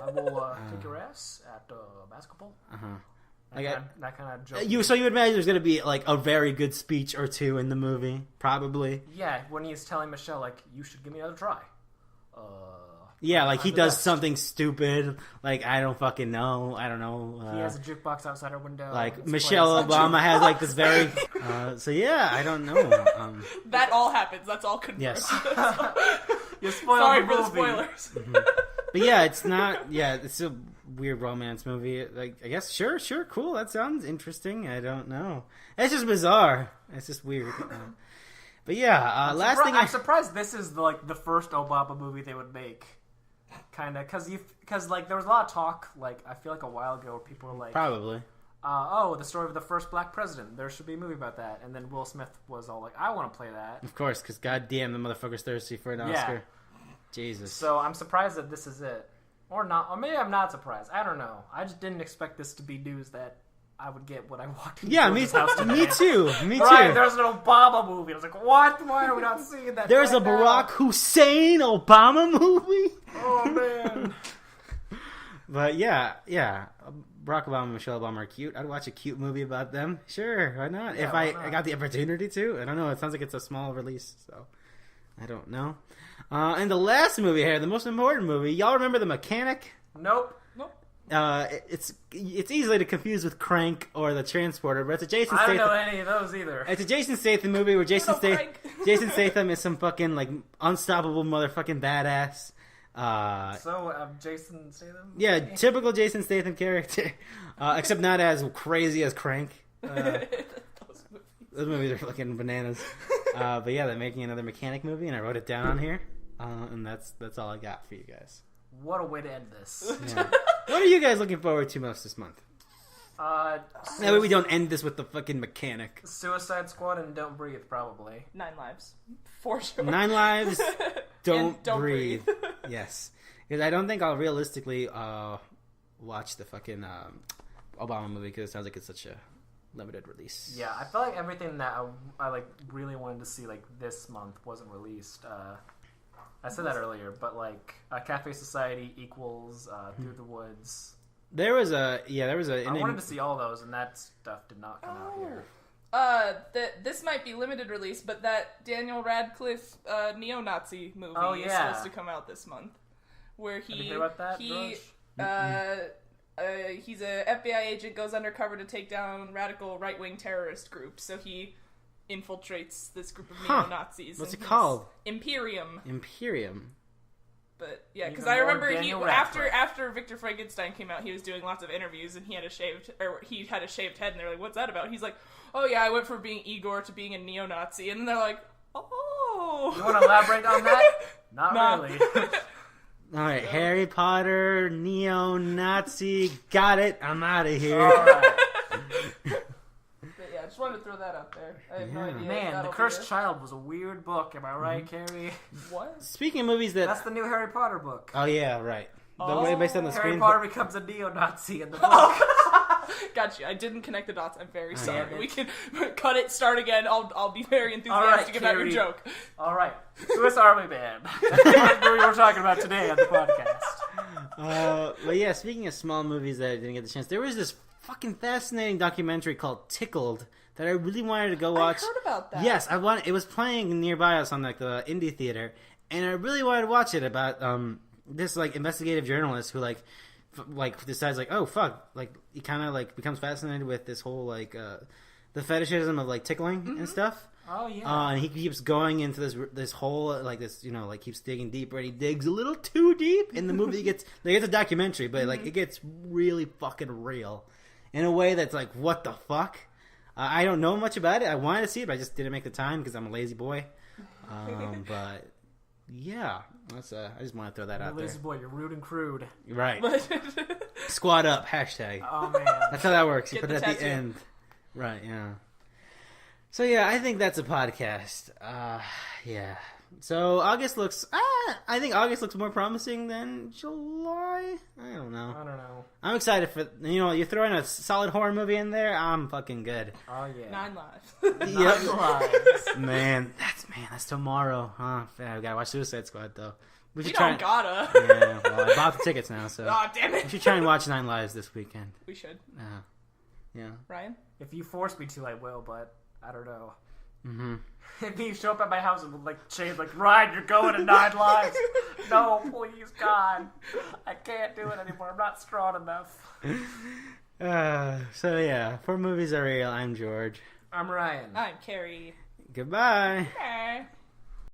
I will kick your ass at basketball. That kind of joke. So you would imagine there's going to be like a very good speech or two in the movie, probably. Yeah, when he's telling Michelle, like, you should give me another try. Yeah, like he does something stupid. Like, I don't fucking know. I don't know. He has a jukebox outside her window. Like Michelle Obama has like this very. So yeah, I don't know. That all happens. That's all confirmed. Yes. You spoiled Sorry the for the movie. spoilers. Mm-hmm. But yeah, it's not. Yeah, it's a weird romance movie. Like, I guess sure, cool. That sounds interesting. I don't know. It's just bizarre. It's just weird. But yeah, I'm surprised this is the first Obama movie they would make. Kind of, because like there was a lot of talk, like I feel like a while ago, where people were like, probably, the story of the first black president. There should be a movie about that. And then Will Smith was all like, I want to play that. Of course, because goddamn, the motherfucker's thirsty for an Oscar. Jesus. So I'm surprised that this is it, or not, or maybe I'm not surprised. I don't know. I just didn't expect this to be news that I would get when I walked into his house today. Me too. Right, there's an Obama movie. I was like, what? Why are we not seeing that? There's a Barack Hussein Obama movie? Oh, man. But yeah. Barack Obama and Michelle Obama are cute. I'd watch a cute movie about them. Sure, why not? Yeah, if I got the opportunity to. I don't know. It sounds like it's a small release, so I don't know. And the last movie here, the most important movie, y'all remember The Mechanic? Nope. It's easily to confuse with Crank or The Transporter, but it's a Jason Statham. I don't know any of those either. It's a Jason Statham movie where Jason Statham is some fucking like unstoppable motherfucking badass Jason Statham? Yeah, typical Jason Statham character. Except not as crazy as Crank. Those movies are fucking bananas. But yeah, they're making another mechanic movie, and I wrote it down on here. And that's all I got for you guys. What a way to end this. Yeah. What are you guys looking forward to most this month? That way we don't end this with the fucking mechanic. Suicide Squad and Don't Breathe, probably. 9 Lives. For sure. 9 Lives, Don't Breathe. Yes. Because I don't think I'll realistically watch the fucking Obama movie, because it sounds like it's such a limited release. Yeah, I felt like everything that I like really wanted to see like this month wasn't released. I said that earlier, but like Cafe Society equals Through the Woods. I wanted to see all those, and that stuff did not come out here. This might be limited release, but that Daniel Radcliffe neo-Nazi movie is supposed to come out this month. Where Have you heard about that, he's a FBI agent, goes undercover to take down radical right-wing terrorist groups. So he infiltrates this group of neo-Nazis. What's it called? Imperium. But yeah, because Even I remember more after Victor Frankenstein came out, he was doing lots of interviews, and he had a shaved head, and they're like, "What's that about?" He's like, "Oh yeah, I went from being Igor to being a neo-Nazi," and they're like, "Oh." You want to elaborate on that? Not really. All right, Harry Potter, neo-Nazi, got it. I'm out of here. All right. But yeah, I just wanted to throw that out there. I have no idea. Man, The Cursed Child was a weird book. Am I right, Carrie? What? Speaking of movies that... That's the new Harry Potter book. Oh, yeah, right. The way based on the Harry screen... Potter becomes a neo-Nazi in the book. Got you. I didn't connect the dots. I'm very sorry. Yeah, we can cut it, start again. I'll be very enthusiastic about your joke. All right. Swiss Army Man. That's what we were talking about today on the podcast. But yeah, speaking of small movies that I didn't get the chance, there was this fucking fascinating documentary called Tickled that I really wanted to go watch. I heard about that. Yes, it was playing nearby us on like the indie theater, and I really wanted to watch it about this like investigative journalist who like decides like, oh fuck, like he kind of like becomes fascinated with this whole like the fetishism of like tickling and stuff. Oh yeah. And he keeps going into this whole like this, you know, like keeps digging deeper, and he digs a little too deep. And the movie gets like, it's a documentary, but like it gets really fucking real in a way that's like, what the fuck? I don't know much about it. I wanted to see it, but I just didn't make the time because I'm a lazy boy. But yeah, that's I just want to throw that out there. Lazy boy, you're rude and crude. Right. Squad up, hashtag. Oh man, that's how that works. You Get put it at the end. Right. Yeah. So yeah, I think that's a podcast. Yeah. So August looks. I think August looks more promising than July. I don't know. I'm excited for you're throwing a solid horror movie in there. I'm fucking good. Oh yeah. 9 Lives. 9 Lives. Man, that's tomorrow, huh? I gotta watch Suicide Squad though. We don't gotta. Yeah. Well, I bought the tickets now, so. Oh damn it! We should try and watch 9 Lives this weekend. We should. Yeah. Ryan? If you force me to, I will, but I don't know. Mm-hmm. If you show up at my house and like chain, like Ryan, you're going to 9 Lives. No, please, God, I can't do it anymore. I'm not strong enough. So yeah, for Movies Are Real, I'm George. I'm Ryan. I'm Carrie. Goodbye. Bye.